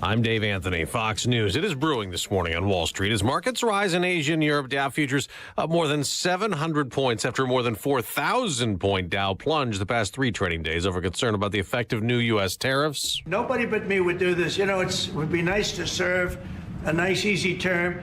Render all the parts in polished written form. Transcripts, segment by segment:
I'm Dave Anthony, Fox News. It is brewing this morning on Wall Street as markets rise in Asia and Europe. Dow futures up more than 700 points after a more than 4,000-point Dow plunge the past 3 trading days over concern about the effect of new U.S. tariffs. Nobody but me would do this. You know, it would be nice to serve a nice, easy term,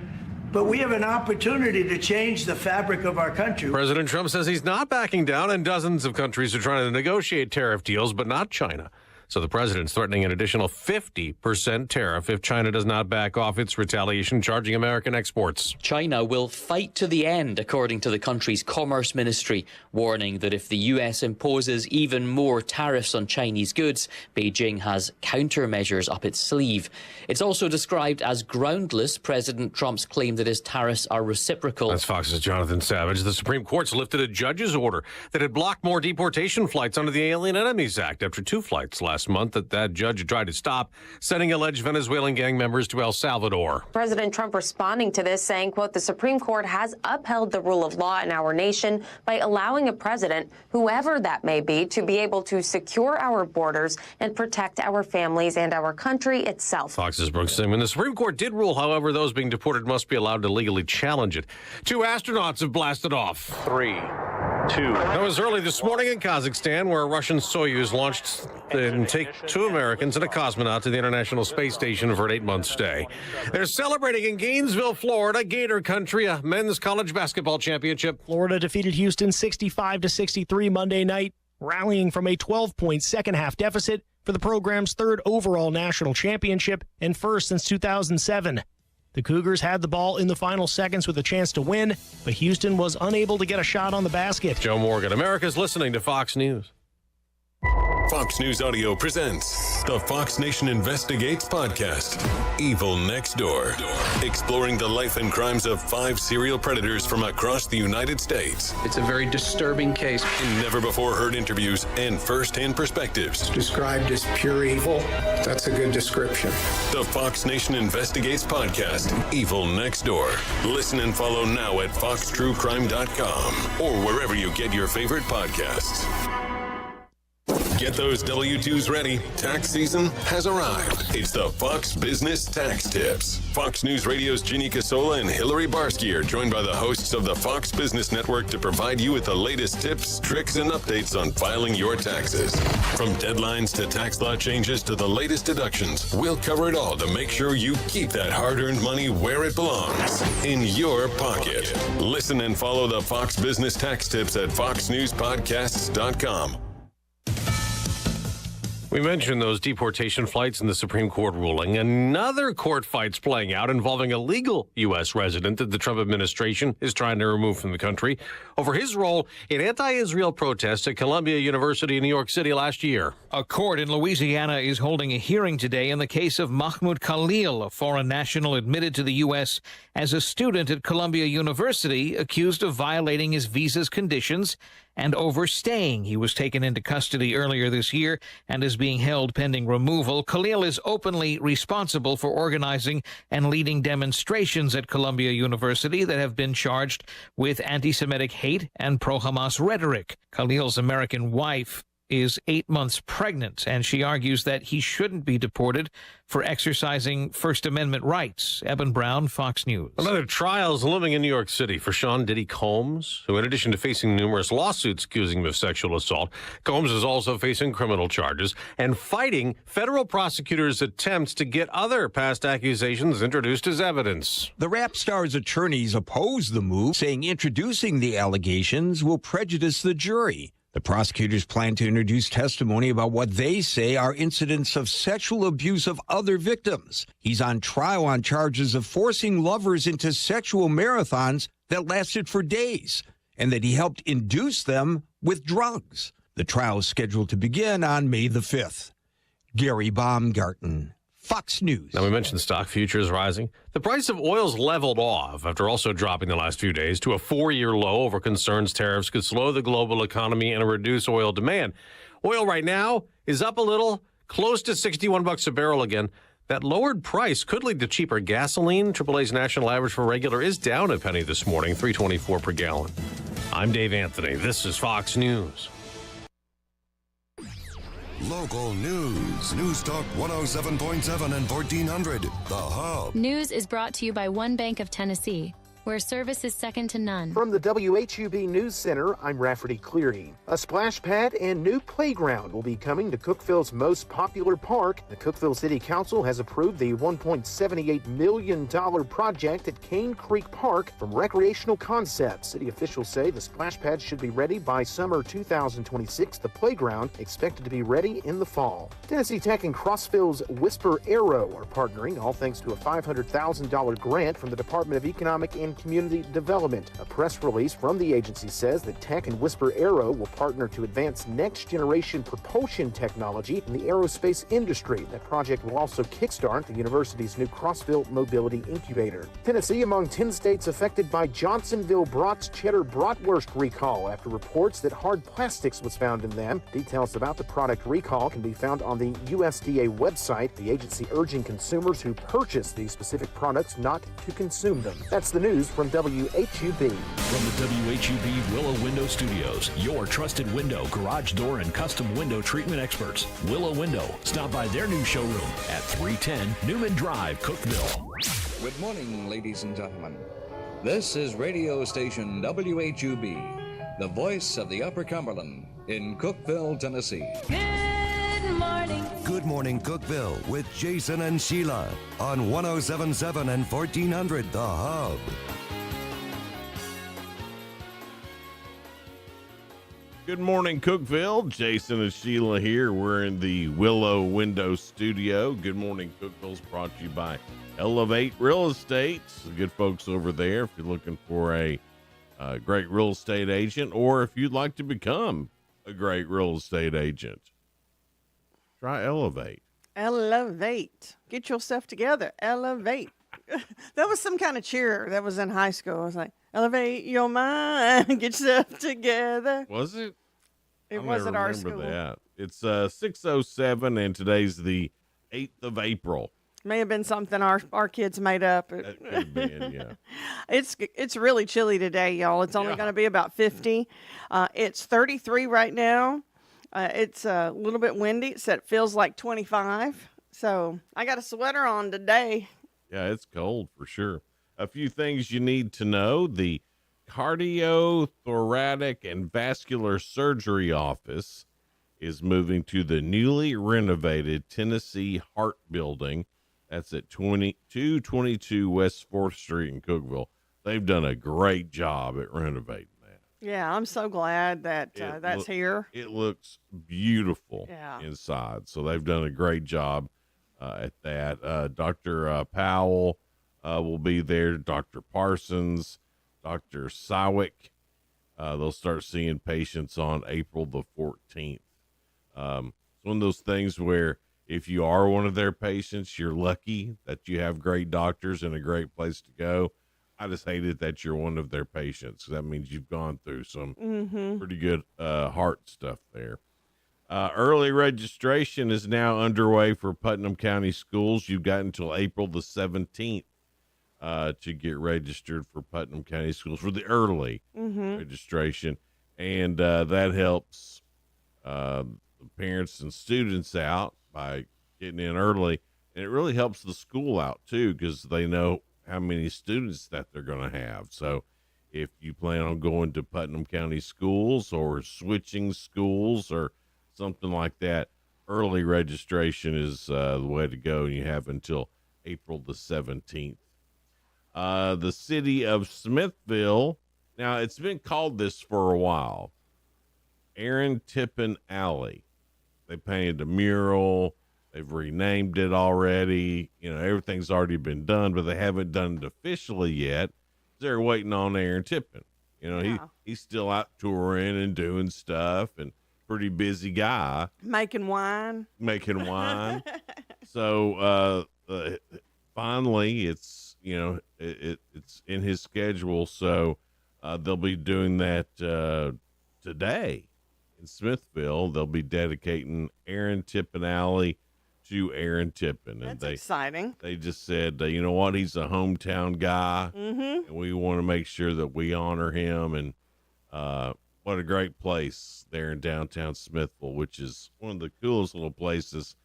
but we have an opportunity to change the fabric of our country. President Trump says he's not backing down, and dozens of countries are trying to negotiate tariff deals, but not China. So the president's threatening an additional 50% tariff if China does not back off its retaliation charging American exports. China will fight to the end, according to the country's Commerce Ministry, warning that if the U.S. imposes even more tariffs on Chinese goods, Beijing has countermeasures up its sleeve. It's also described as groundless, President Trump's claim that his tariffs are reciprocal. That's Fox's Jonathan Savage. The Supreme Court's lifted a judge's order that had blocked more deportation flights under the Alien Enemies Act after 2 flights last month that judge tried to stop, sending alleged Venezuelan gang members to El Salvador. President Trump responding to this, saying, quote, the Supreme Court has upheld the rule of law in our nation by allowing a president, whoever that may be, to be able to secure our borders and protect our families and our country itself. Fox's Brooks Simon. The Supreme Court did rule, however, those being deported must be allowed to legally challenge it. 2 astronauts have blasted off. 3, 2. That was early this morning in Kazakhstan, where a Russian Soyuz launched and take 2 Americans and a cosmonaut to the International Space Station for an 8-month stay. They're celebrating in Gainesville, Florida, Gator Country, a men's college basketball championship. Florida defeated Houston 65-63 Monday night, rallying from a 12-point second-half deficit for the program's 3rd overall national championship and first since 2007. The Cougars had the ball in the final seconds with a chance to win, but Houston was unable to get a shot on the basket. Joe Morgan, America's listening to Fox News. Fox News Audio presents the Fox Nation Investigates podcast, Evil Next Door, exploring the life and crimes of 5 serial predators from across the United States. It's a very disturbing case. In never-before-heard interviews and first-hand perspectives. Described as pure evil. That's a good description. The Fox Nation Investigates podcast, Evil Next Door. Listen and follow now at foxtruecrime.com or wherever you get your favorite podcasts. Get those W-2s ready. Tax season has arrived. It's the Fox Business Tax Tips. Fox News Radio's Ginny Casola and Hillary Barsky are joined by the hosts of the Fox Business Network to provide you with the latest tips, tricks, and updates on filing your taxes. From deadlines to tax law changes to the latest deductions, we'll cover it all to make sure you keep that hard-earned money where it belongs, in your pocket. Listen and follow the Fox Business Tax Tips at foxnewspodcasts.com. We mentioned those deportation flights in the Supreme Court ruling. Another court fight's playing out involving a legal U.S. resident that the Trump administration is trying to remove from the country over his role in anti-Israel protests at Columbia University in New York City last year. A court in Louisiana is holding a hearing today in the case of Mahmoud Khalil, a foreign national admitted to the U.S. as a student at Columbia University, accused of violating his visa's conditions and overstaying. He was taken into custody earlier this year and is being held pending removal. Khalil is openly responsible for organizing and leading demonstrations at Columbia University that have been charged with anti-Semitic hate and pro-Hamas rhetoric. Khalil's American wife is 8 months pregnant, and she argues that he shouldn't be deported for exercising First Amendment rights. Eben Brown, Fox News. Another trial is looming in New York City for Sean Diddy Combs, who, in addition to facing numerous lawsuits accusing him of sexual assault, Combs is also facing criminal charges and fighting federal prosecutors' attempts to get other past accusations introduced as evidence. The rap star's attorneys oppose the move, saying introducing the allegations will prejudice the jury. The prosecutors plan to introduce testimony about what they say are incidents of sexual abuse of other victims. He's on trial on charges of forcing lovers into sexual marathons that lasted for days, and that he helped induce them with drugs. The trial is scheduled to begin on May the 5th. Gary Baumgarten, Fox News. Now, we mentioned stock futures rising. The price of oil's leveled off after also dropping the last few days to a 4-year low over concerns tariffs could slow the global economy and reduce oil demand. Oil right now is up a little, close to $61 a barrel again. That lowered price could lead to cheaper gasoline. AAA's national average for regular is down a penny this morning, $3.24 per gallon. I'm Dave Anthony. This is Fox News. Local news. News Talk 107.7 and 1400. The Hub. News is brought to you by One Bank of Tennessee, where service is second to none. From the WHUB News Center, I'm Rafferty Cleary. A splash pad and new playground will be coming to Cookeville's most popular park. The Cookeville City Council has approved the $1.78 million project at Cane Creek Park from Recreational Concepts. City officials say the splash pad should be ready by summer 2026. The playground expected to be ready in the fall. Tennessee Tech and Crossville's Whisper Arrow are partnering, all thanks to a $500,000 grant from the Department of Economic and Community Development. A press release from the agency says that Tech and Whisper Aero will partner to advance next-generation propulsion technology in the aerospace industry. That project will also kickstart the university's new Crossville Mobility Incubator. Tennessee among 10 states affected by Johnsonville Brats Cheddar Bratwurst recall after reports that hard plastics was found in them. Details about the product recall can be found on the USDA website. The agency urging consumers who purchase these specific products not to consume them. That's the news from WHUB. From the WHUB Willow Window Studios, your trusted window, garage door, and custom window treatment experts. Willow Window. Stop by their new showroom at 310 Newman Drive, Cookeville. Good morning, ladies and gentlemen. This is radio station WHUB, the voice of the Upper Cumberland in Cookeville, Tennessee. Good morning. Good morning, Cookeville, with Jason and Sheila on 107.7 and 1400. The Hub. Good morning, Cookeville. Jason and Sheila here. We're in the Willow Window Studio. Good morning, Cookeville's brought to you by Elevate Real Estate. The good folks over there if you're looking for a great real estate agent, or if you'd like to become a great real estate agent, try Elevate. Elevate. Get yourself together. Elevate. That was some kind of cheer that was in high school. I was like, elevate your mind, get yourself together. Was it? It was at our remember school. That. It's 6:07, and today's the 8th of April. May have been something our kids made up. That could have been, yeah. It's really chilly today, y'all. It's only going to be about 50. It's 33 right now. It's a little bit windy. It feels like 25. So I got a sweater on today. Yeah, it's cold for sure. A few things you need to know. The Cardiothoracic and Vascular Surgery Office is moving to the newly renovated Tennessee Heart Building. That's at 222 West 4th Street in Cookeville. They've done a great job at renovating that. Yeah, I'm so glad that that's here. It looks beautiful inside. So they've done a great job at that. Dr. Powell will be there, Dr. Parsons, Dr. Sawick. They'll start seeing patients on April the 14th. It's one of those things where if you are one of their patients, you're lucky that you have great doctors and a great place to go. I just hate it that you're one of their patients. That means you've gone through some pretty good heart stuff there. Early registration is now underway for Putnam County Schools. You've got until April the 17th to get registered for Putnam County Schools for the early registration. And that helps the parents and students out by getting in early. And it really helps the school out, too, because they know how many students that they're going to have. So if you plan on going to Putnam County Schools or switching schools or something like that, early registration is the way to go. And you have until April the 17th. The city of Smithville, now it's been called this for a while, Aaron Tippin Alley. They painted a mural. They've renamed it already. You know, everything's already been done, but they haven't done it officially yet. They're waiting on Aaron Tippin. You know, he's still out touring and doing stuff, and pretty busy guy. Making wine. So finally, it's, you know, it's in his schedule. So they'll be doing that today in Smithville. They'll be dedicating Aaron Tippin Alley to Aaron Tippin. And that's exciting. They just said, you know what, he's a hometown guy, and we want to make sure that we honor him and what a great place there in downtown Smithville, which is one of the coolest little places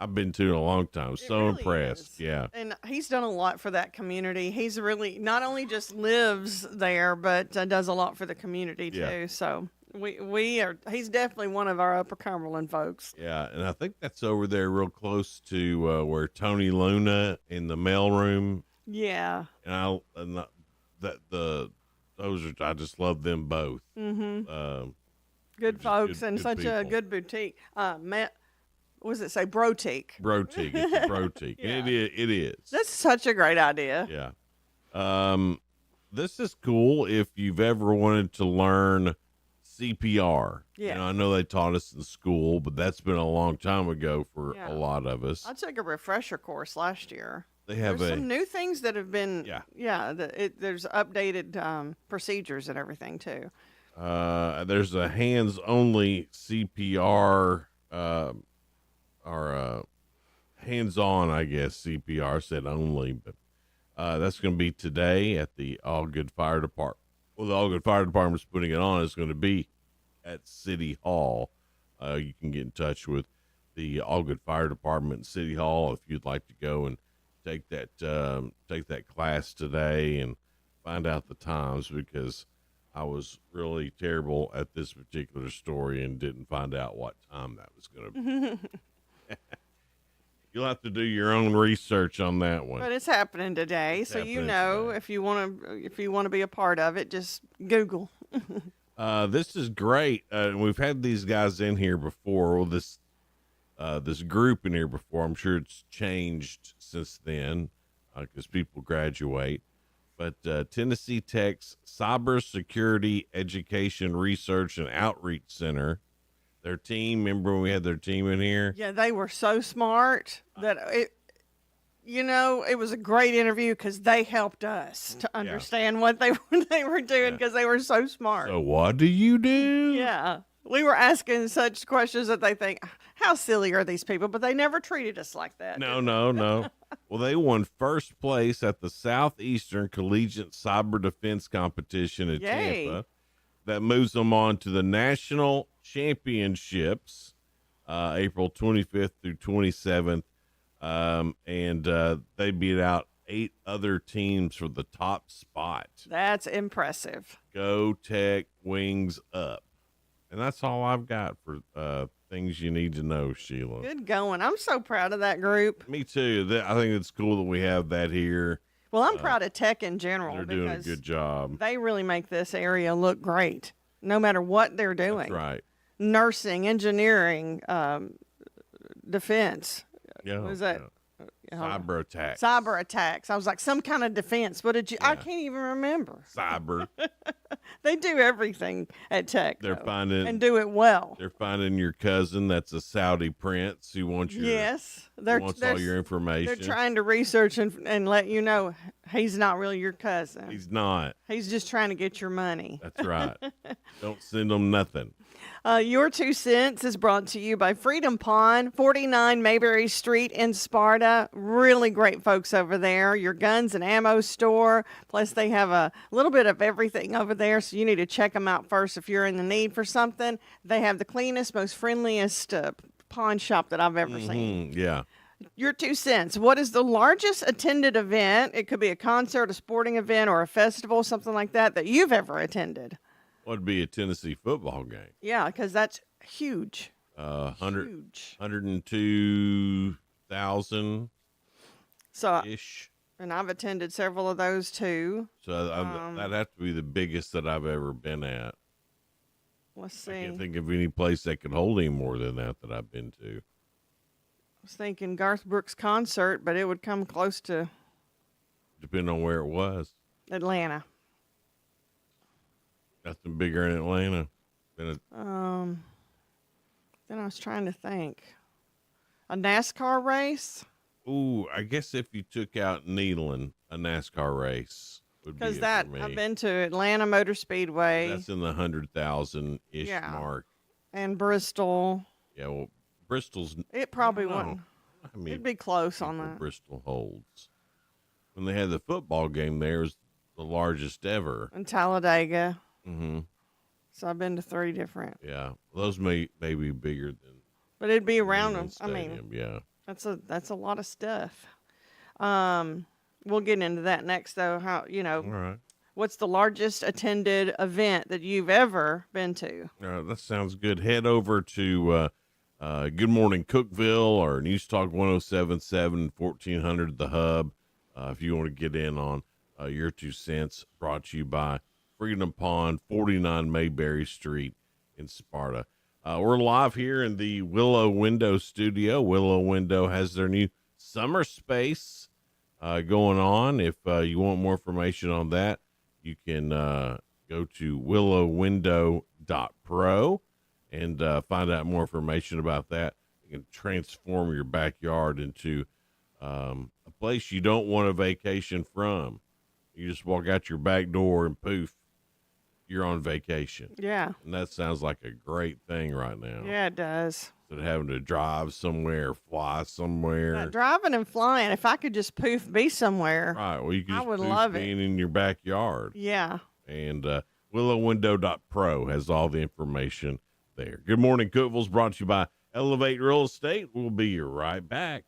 I've been to in a long time. So really impressed. is. Yeah. And he's done a lot for that community. He's really not only just lives there, but does a lot for the community too. Yeah. So he's definitely one of our Upper Cumberland folks. Yeah, and I think that's over there real close to where Tony Luna in the mailroom. Yeah. And I just love them both. Mm-hmm. Good folks and such people. a good boutique. What does it say? Brotique. Brotique. It's a brotique. Yeah. And it is. That's such a great idea. Yeah. This is cool if you've ever wanted to learn CPR. Yeah. You know, I know they taught us in school, but that's been a long time ago for a lot of us. I took a refresher course last year. They have There's some new things that have been. Yeah. There's updated procedures and everything too. There's a hands-only CPR, or hands-on, I guess, CPR. I said only, but that's going to be today at the Allgood Fire Department. Well, the Allgood Fire Department's putting it on. It's going to be at City Hall. You can get in touch with the Allgood Fire Department and City Hall if you'd like to go and take that class today and find out the times, because I was really terrible at this particular story and didn't find out what time that was going to be. You'll have to do your own research on that one. But it's happening today, so you know, if you want to be a part of it, just Google. This is great. We've had these guys in here before. Well, this group in here before. I'm sure it's changed since then because people graduate. But Tennessee Tech's Cybersecurity Education Research and Outreach Center. Their team, remember when we had their team in here? Yeah, they were so smart that it was a great interview because they helped us to understand what they were doing because they were so smart. So what do you do? Yeah. We were asking such questions that they think, how silly are these people? But they never treated us like that. No. Well, they won first place at the Southeastern Collegiate Cyber Defense Competition in Tampa. That moves them on to the National Championships, April 25th through 27th. And they beat out 8 other teams for the top spot. That's impressive. Go Tech, wings up. And that's all I've got for things you need to know, Sheila. Good going. I'm so proud of that group. Me too. I think it's cool that we have that here. Well, I'm proud of Tech in general. They're doing a good job. They really make this area look great, no matter what they're doing. That's right. Nursing, engineering, defense. Yeah. What is that? Cyber attacks. Cyber attacks. I was like, some kind of defense. What did you? I can't even remember. Cyber. They do everything at Tech. They're finding and do it well. They're finding your cousin that's a Saudi prince who wants your wants all your information. They're trying to research and let you know he's not really your cousin. He's not. He's just trying to get your money. That's right. Don't send them nothing. Your 2 cents is brought to you by Freedom Pond, 49 Mayberry Street in Sparta. Really great folks over there. Your guns and ammo store. Plus, they have a little bit of everything over there, so you need to check them out first if you're in the need for something. They have the cleanest, most friendliest pawn shop that I've ever seen. Yeah. Your 2 cents. What is the largest attended event? It could be a concert, a sporting event, or a festival, something like that you've ever attended. Would be a Tennessee football game. Yeah, because that's huge. 102,000 ish. And I've attended several of those too. So that'd have to be the biggest that I've ever been at. Let's see. I can't think of any place that could hold any more than that I've been to. I was thinking Garth Brooks concert, but it would come close to. Depending on where it was. Atlanta. Nothing bigger in Atlanta than Then I was trying to think. A NASCAR race? Ooh, I guess if you took out Neyland, a NASCAR race would be it that for me. I've been to Atlanta Motor Speedway. That's in the 100,000-ish mark. And Bristol. Yeah, well, Bristol's. It probably wouldn't. I mean, it'd be close on that. Bristol holds. When they had the football game there, it was the largest ever. In Talladega. Mm-hmm. So I've been to 3 different. Yeah, those may be bigger than. But it'd be around them. Stadium, yeah. That's a lot of stuff. We'll get into that next, though. How All right. What's the largest attended event that you've ever been to? That sounds good. Head over to Good Morning Cookeville or News Talk 107.7 1400 The Hub if you want to get in on your 2 cents. Brought to you by Freedom Pond, 49 Mayberry Street in Sparta. We're live here in the Willow Window studio. Willow Window has their new summer space going on. If you want more information on that, you can go to willowwindow.pro and find out more information about that. You can transform your backyard into a place you don't want a vacation from. You just walk out your back door and poof, you're on vacation. Yeah. And that sounds like a great thing right now. Yeah, it does. Instead of having to drive somewhere, fly somewhere. Driving and flying. If I could just poof be somewhere. Right. Well, you can I just would poof love it. being in your backyard. Yeah. And willowwindow.pro has all the information there. Good Morning Cookeville is brought to you by Elevate Real Estate. We'll be right back.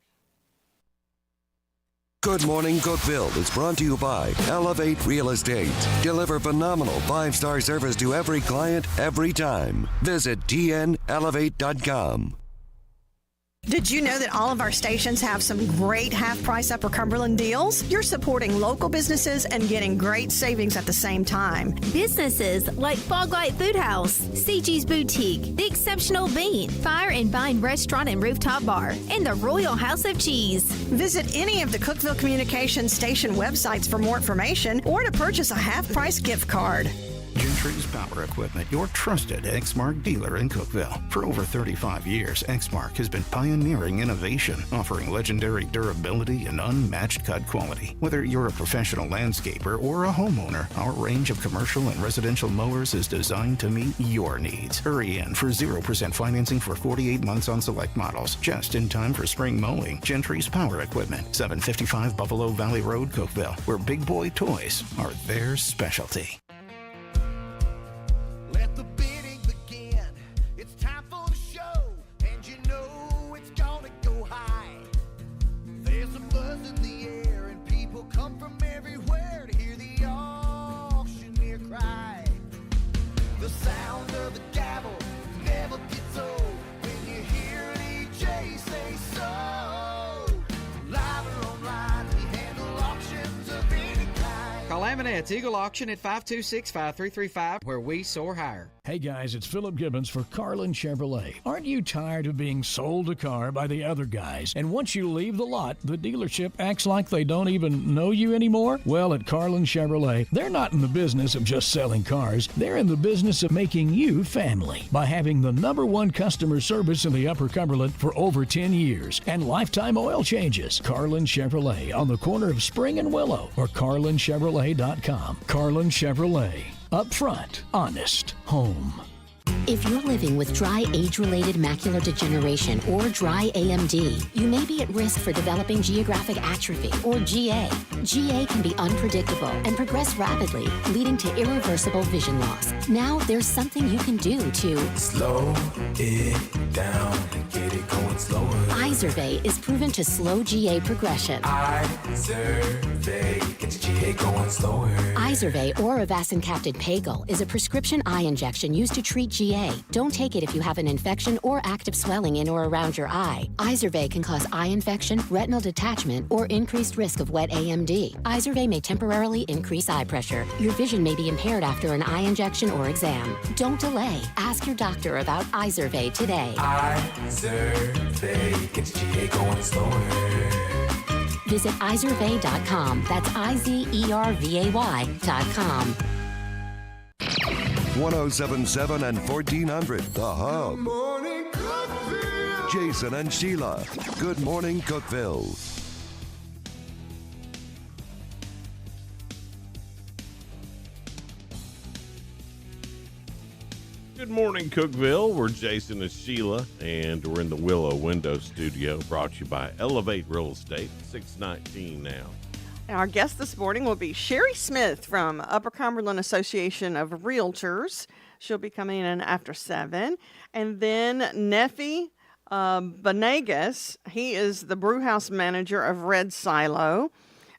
Good Morning Cookeville is brought to you by Elevate Real Estate. Deliver phenomenal 5-star service to every client, every time. Visit tnelevate.com. Did you know that all of our stations have some great half-price Upper Cumberland deals? You're supporting local businesses and getting great savings at the same time. Businesses like Fog Light Food House, CG's Boutique, The Exceptional Bean, Fire and Vine Restaurant and Rooftop Bar, and the Royal House of Cheese. Visit any of the Cookeville Communications station websites for more information or to purchase a half-price gift card. Gentry's Power Equipment, your trusted Exmark dealer in Cookeville. For over 35 years, Exmark has been pioneering innovation, offering legendary durability and unmatched cut quality. Whether you're a professional landscaper or a homeowner, our range of commercial and residential mowers is designed to meet your needs. Hurry in for 0% financing for 48 months on select models, just in time for spring mowing. Gentry's Power Equipment, 755 Buffalo Valley Road, Cookeville, where big boy toys are their specialty. Laminette's Eagle Auction at 526-5335, where we soar higher. Hey guys, it's Philip Gibbons for Carlin Chevrolet. Aren't you tired of being sold a car by the other guys? And once you leave the lot, the dealership acts like they don't even know you anymore? Well, at Carlin Chevrolet, they're not in the business of just selling cars. They're in the business of making you family by having the #1 customer service in the Upper Cumberland for over 10 years and lifetime oil changes. Carlin Chevrolet on the corner of Spring and Willow or carlinchevrolet.com. Carlin Chevrolet. Upfront, honest, home. If you're living with dry age-related macular degeneration or dry AMD, you may be at risk for developing geographic atrophy or GA. GA can be unpredictable and progress rapidly, leading to irreversible vision loss. Now there's something you can do to slow it down and get it going slower. Izervay is proven to slow GA progression. Izervay gets GA going slower. Izervay or avacincaptad pagel is a prescription eye injection used to treat GA. Don't take it if you have an infection or active swelling in or around your eye. Izervay can cause eye infection, retinal detachment, or increased risk of wet AMD. Izervay may temporarily increase eye pressure. Your vision may be impaired after an eye injection or exam. Don't delay. Ask your doctor about Izervay today. Izervay gets GA going slower. Visit Izervay.com. That's IZERVAY.com. 107.7 and 1400, The Hub. Jason and Sheila. Good Morning Cookeville. Good Morning Cookeville. We're Jason and Sheila, and we're in the Willow Window studio, brought to you by Elevate Real Estate, 619 now. Our guest this morning will be Sherry Smith from Upper Cumberland Association of Realtors. She'll be coming in after 7. And then Neffy Benegas, he is the brewhouse manager of Red Silo.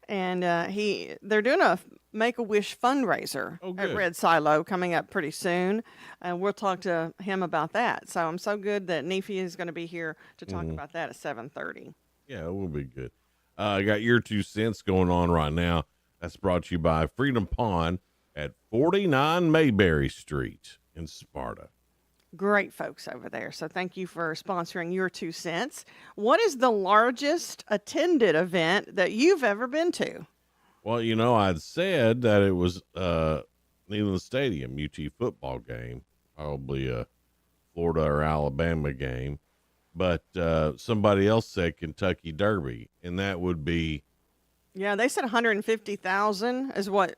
And they're doing a Make-A-Wish fundraiser at Red Silo coming up pretty soon. And we'll talk to him about that. So I'm so good that Neffy is going to be here to talk about that at 7:30. Yeah, it will be good. I got your 2 cents going on right now. That's brought to you by Freedom Pond at 49 Mayberry Street in Sparta. Great folks over there. So thank you for sponsoring your 2 cents. What is the largest attended event that you've ever been to? Well, I'd said that it was Neyland Stadium, UT football game, probably a Florida or Alabama game. But somebody else said Kentucky Derby, and that would be... Yeah, they said 150,000 is what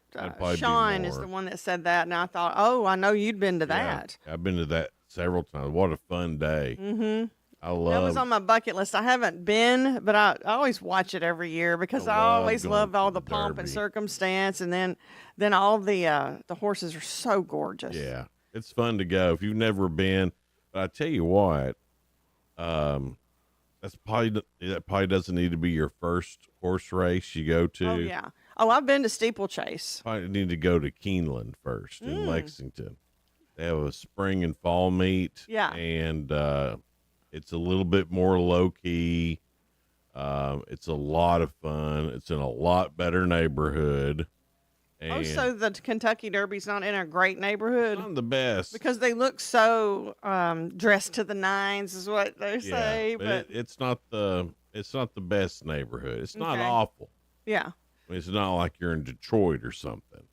Sean is the one that said that. And I thought, I know you'd been to that. Yeah, I've been to that several times. What a fun day. Mm-hmm. I love... That was on my bucket list. I haven't been, but I always watch it every year because I always love all the pomp and circumstance. And then all the horses are so gorgeous. Yeah, it's fun to go. If you've never been, but I tell you what, that probably doesn't need to be your first horse race you go to. Oh, yeah. Oh, I've been to steeplechase. Probably need to go to Keeneland first in Lexington. They have a spring and fall meet. Yeah. And it's a little bit more low key. It's a lot of fun. It's in a lot better neighborhood. And so the Kentucky Derby's not in a great neighborhood? Not the best. Because they look so dressed to the nines is what they say. But it's not the best neighborhood. It's not awful. Yeah. I mean, it's not like you're in Detroit or something.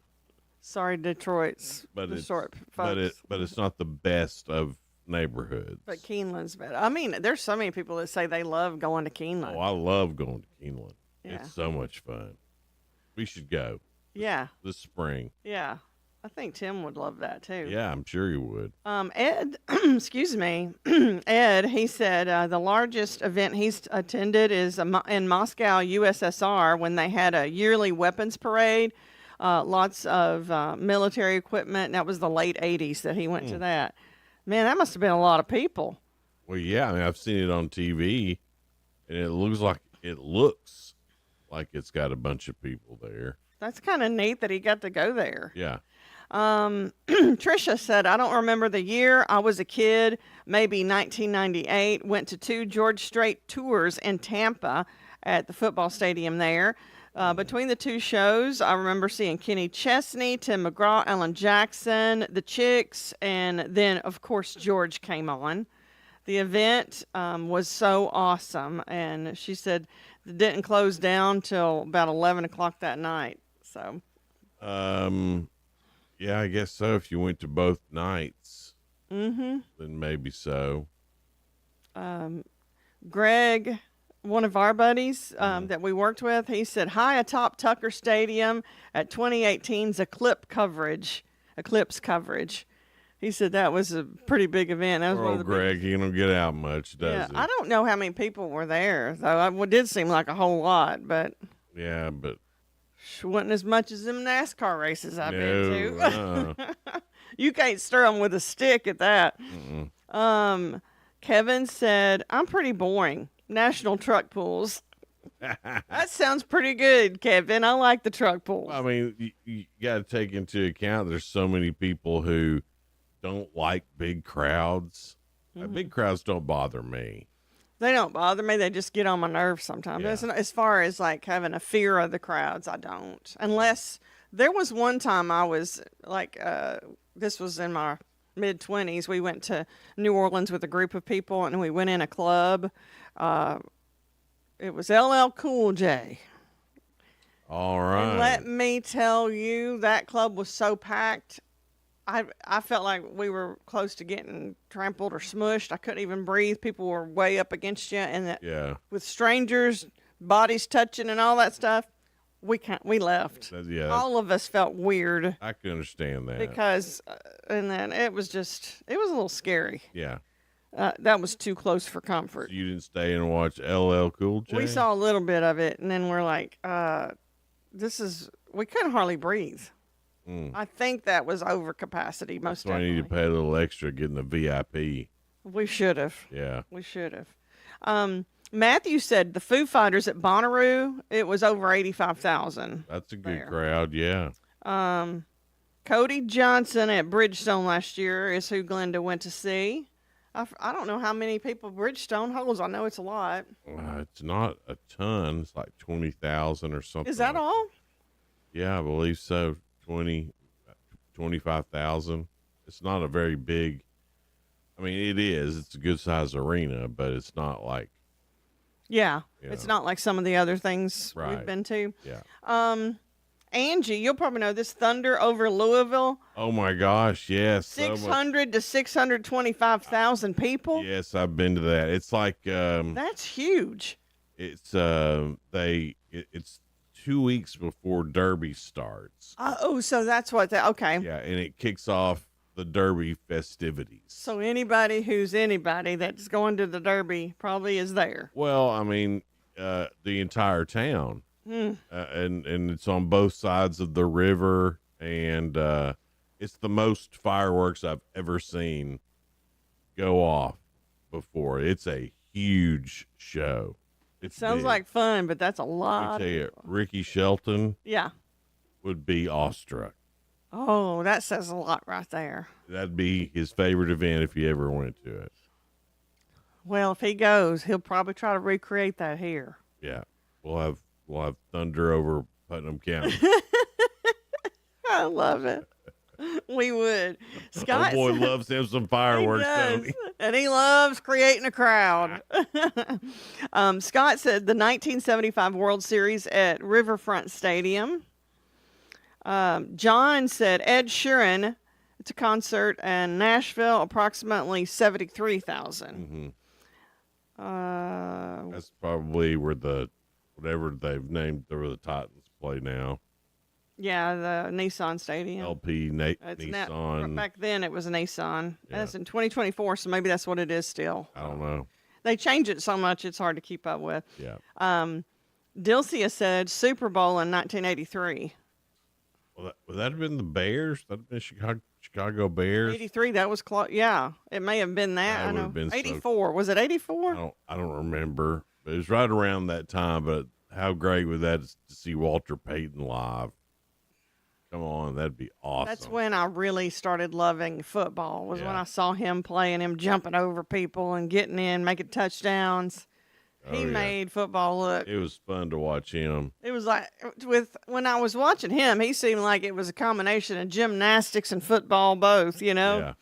Sorry, Detroit's but the short folks. But it's not the best of neighborhoods. But Keeneland's better. I mean, there's so many people that say they love going to Keeneland. Oh, I love going to Keeneland. Yeah. It's so much fun. We should go. Yeah. This spring. Yeah. I think Tim would love that too. Yeah, I'm sure you would. Ed, excuse me, Ed, he said the largest event he's attended is in Moscow, USSR, when they had a yearly weapons parade, lots of military equipment. And that was the late 80s that he went to that. Man, that must have been a lot of people. Well, yeah, I mean, I've seen it on TV, and it looks like it's got a bunch of people there. That's kind of neat that he got to go there. Yeah. Trisha said, I don't remember the year. I was a kid, maybe 1998. Went to 2 George Strait tours in Tampa at the football stadium there. Between the 2 shows, I remember seeing Kenny Chesney, Tim McGraw, Alan Jackson, the Chicks, and then, of course, George came on. The event was so awesome, and she said it didn't close down till about 11 o'clock that night. So, yeah, I guess so. If you went to both nights, then maybe so. Greg, one of our buddies that we worked with, he said, high atop Tucker Stadium at 2018's Eclipse coverage. He said that was a pretty big event. That was one of the Greg, he don't get out much, does he? I don't know how many people were there, though. It did seem like a whole lot, but... Yeah, but... wasn't as much as them NASCAR races I've been to. You can't stir them with a stick at that. Kevin said, I'm pretty boring. National truck pulls. That sounds pretty good, Kevin. I like the truck pulls. I mean, you got to take into account there's so many people who don't like big crowds. Big crowds don't bother me. They don't bother me. They just get on my nerves sometimes. Yeah. As far as like having a fear of the crowds, I don't. Unless there was one time I was like, this was in my mid-20s. We went to New Orleans with a group of people, and we went in a club. It was LL Cool J. All right. And let me tell you, that club was so packed. I felt like we were close to getting trampled or smushed. I couldn't even breathe. People were way up against you, and with strangers, bodies touching, and all that stuff. We left. All of us felt weird. I can understand that because, and then it was a little scary. Yeah. That was too close for comfort. So you didn't stay and watch LL Cool J? We saw a little bit of it, and then we're like, we couldn't hardly breathe. I think that was over capacity. Most So I need to pay a little extra getting the VIP. We should have. Yeah. We should have. Matthew said the Foo Fighters at Bonnaroo, it was over 85,000. That's a good crowd, yeah. Cody Johnson at Bridgestone last year is who Glenda went to see. I don't know how many people Bridgestone holds. I know it's a lot. It's not a ton. It's like 20,000 or something. Is that all? Yeah, I believe so. 25,000. It's not a very big. I mean, it is. It's a good size arena, but it's not like. Yeah, it's not like some of the other things Right. we've been to. Yeah. Angie, you'll probably know this Thunder over Louisville. Oh my gosh, yes. 600 to 625,000 people. Yes, I've been to that. It's like That's huge. it's it's 2 weeks before Derby starts. So that's what okay. Yeah, and it kicks off the Derby festivities. So anybody who's anybody that's going to the Derby probably is there. Well, I mean, the entire town. And it's on both sides of the river, and it's the most fireworks I've ever seen go off before. It's a huge show. It Sounds like fun, but that's a lot. I tell you, Ricky Shelton Yeah. would be awestruck. Oh, that says a lot right there. That'd be his favorite event if he ever went to it. Well, if he goes, he'll probably try to recreate that here. Yeah, we'll have Thunder over Putnam County. I love it. We would. Scott, Oh boy loves him some fireworks, don't he? And he loves creating a crowd. Scott said the 1975 World Series at Riverfront Stadium. John said Ed Sheeran, it's a concert in Nashville, approximately 73,000. That's probably where whatever they've named where the Titans play now. Yeah, the Nissan Stadium. LP Nissan. Back then it was a Nissan. Yeah. That's in 2024, so maybe that's what it is still. I don't know. They change it so much it's hard to keep up with. Yeah. Dilcia said Super Bowl in 1983. Well, would that have been the Bears? That have been Chicago Bears? 83, that was close. Yeah, it may have been that. That I would know. have been 84. Was it 84? I don't remember. But it was right around that time. But how great would that to see Walter Payton live? Come on, that'd be awesome. That's when I really started loving football, was when I saw him play and him jumping over people and getting in, making touchdowns. He made football look. It was fun to watch him. It was like when I was watching him, he seemed like it was a combination of gymnastics and football both, you know.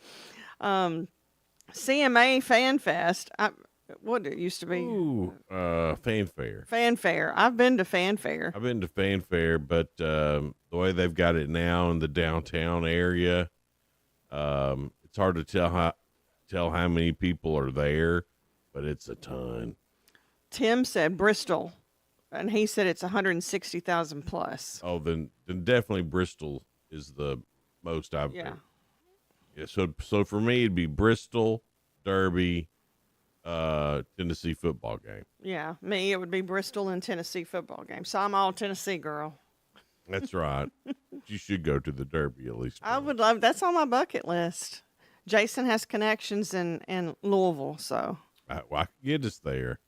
Yeah. CMA Fan Fest. What it used to be? Fanfare. Fanfare. I've been to Fanfare. I've been to Fanfare, but the way they've got it now in the downtown area, it's hard to tell how many people are there, but it's a ton. Tim said Bristol, and he said it's 160,000 plus. Oh, then definitely Bristol is the most I've Yeah. heard. Yeah. So for me, it'd be Bristol, Derby, Tennessee football game. Yeah, me, it would be Bristol and Tennessee football game. So I'm all Tennessee girl. That's right. You should go to the Derby at least. I would love. That's on my bucket list. Jason has connections in Louisville, so I can get us there.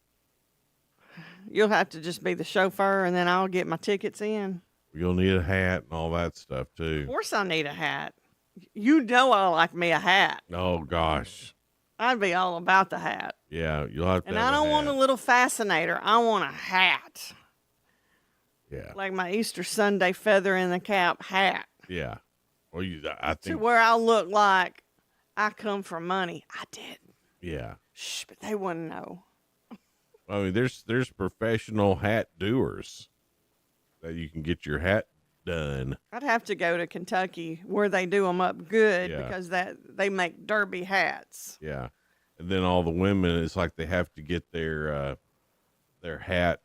you'll have to just be the chauffeur, and then I'll get my tickets in. You'll need a hat and all that stuff Of too. course, I need a hat. You know, I like me a hat. Oh gosh. I'd be all about the hat. Yeah, you'll have to. And have I don't a want a hat. little fascinator. I want a hat. Yeah. Like my Easter Sunday feather in the cap hat. Yeah. Well, I To think. where I'll look like I come from money. I didn't. Yeah. Shh, but they wouldn't know. I mean, there's professional hat doers that you can get your hat done. I'd have to go to Kentucky where they do them up good Yeah. because they make derby hats. Yeah. And then all the women, it's like they have to get their hat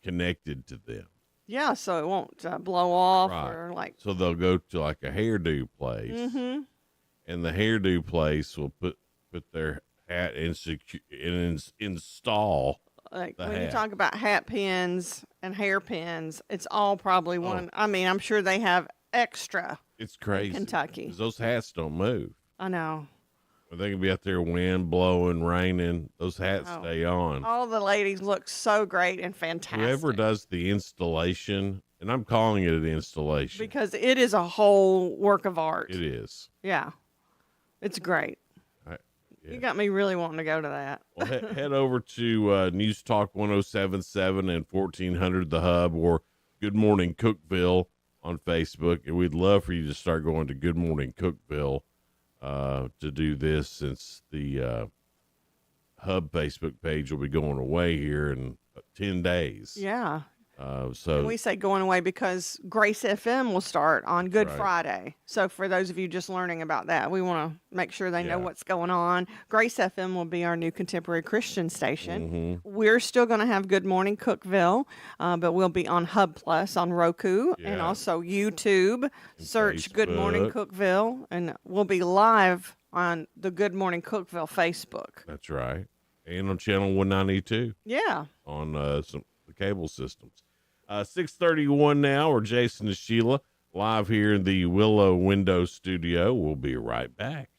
connected to them. Yeah, so it won't blow off Right. or like. So they'll go to like a hairdo place, Mm-hmm. and the hairdo place will put their hat install Like The when you hat. talk about hat pins and hairpins, it's all probably one. I mean, I'm sure they have extra. It's crazy. In Kentucky. 'Cause those hats don't move. I know. They can be out there, wind blowing, raining. Those hats stay on. All the ladies look so great and fantastic. Whoever does the installation, and I'm calling it an installation. Because it is a whole work of art. It is. Yeah. It's great. You got me really wanting to go to that. Well, head over to News Talk 107.7 and 1400 The Hub, or Good Morning Cookeville on Facebook. And we'd love for you to start going to Good Morning Cookeville to do this, since the Hub Facebook page will be going away here in 10 days. Yeah. So And we say going away because Grace FM will start on Good Right. Friday. So for those of you just learning about that, we want to make sure they know what's going on. Grace FM will be our new contemporary Christian station. We're still going to have Good Morning Cookeville, but we'll be on Hub Plus on Roku and also YouTube. Search Good Morning Facebook. Cookeville, and we'll be live on the Good Morning Cookeville Facebook. That's right. And on channel 192. Yeah. On the cable systems. 6:31 now. We're Jason and Sheila live here in the Willow Window Studio. We'll be right back.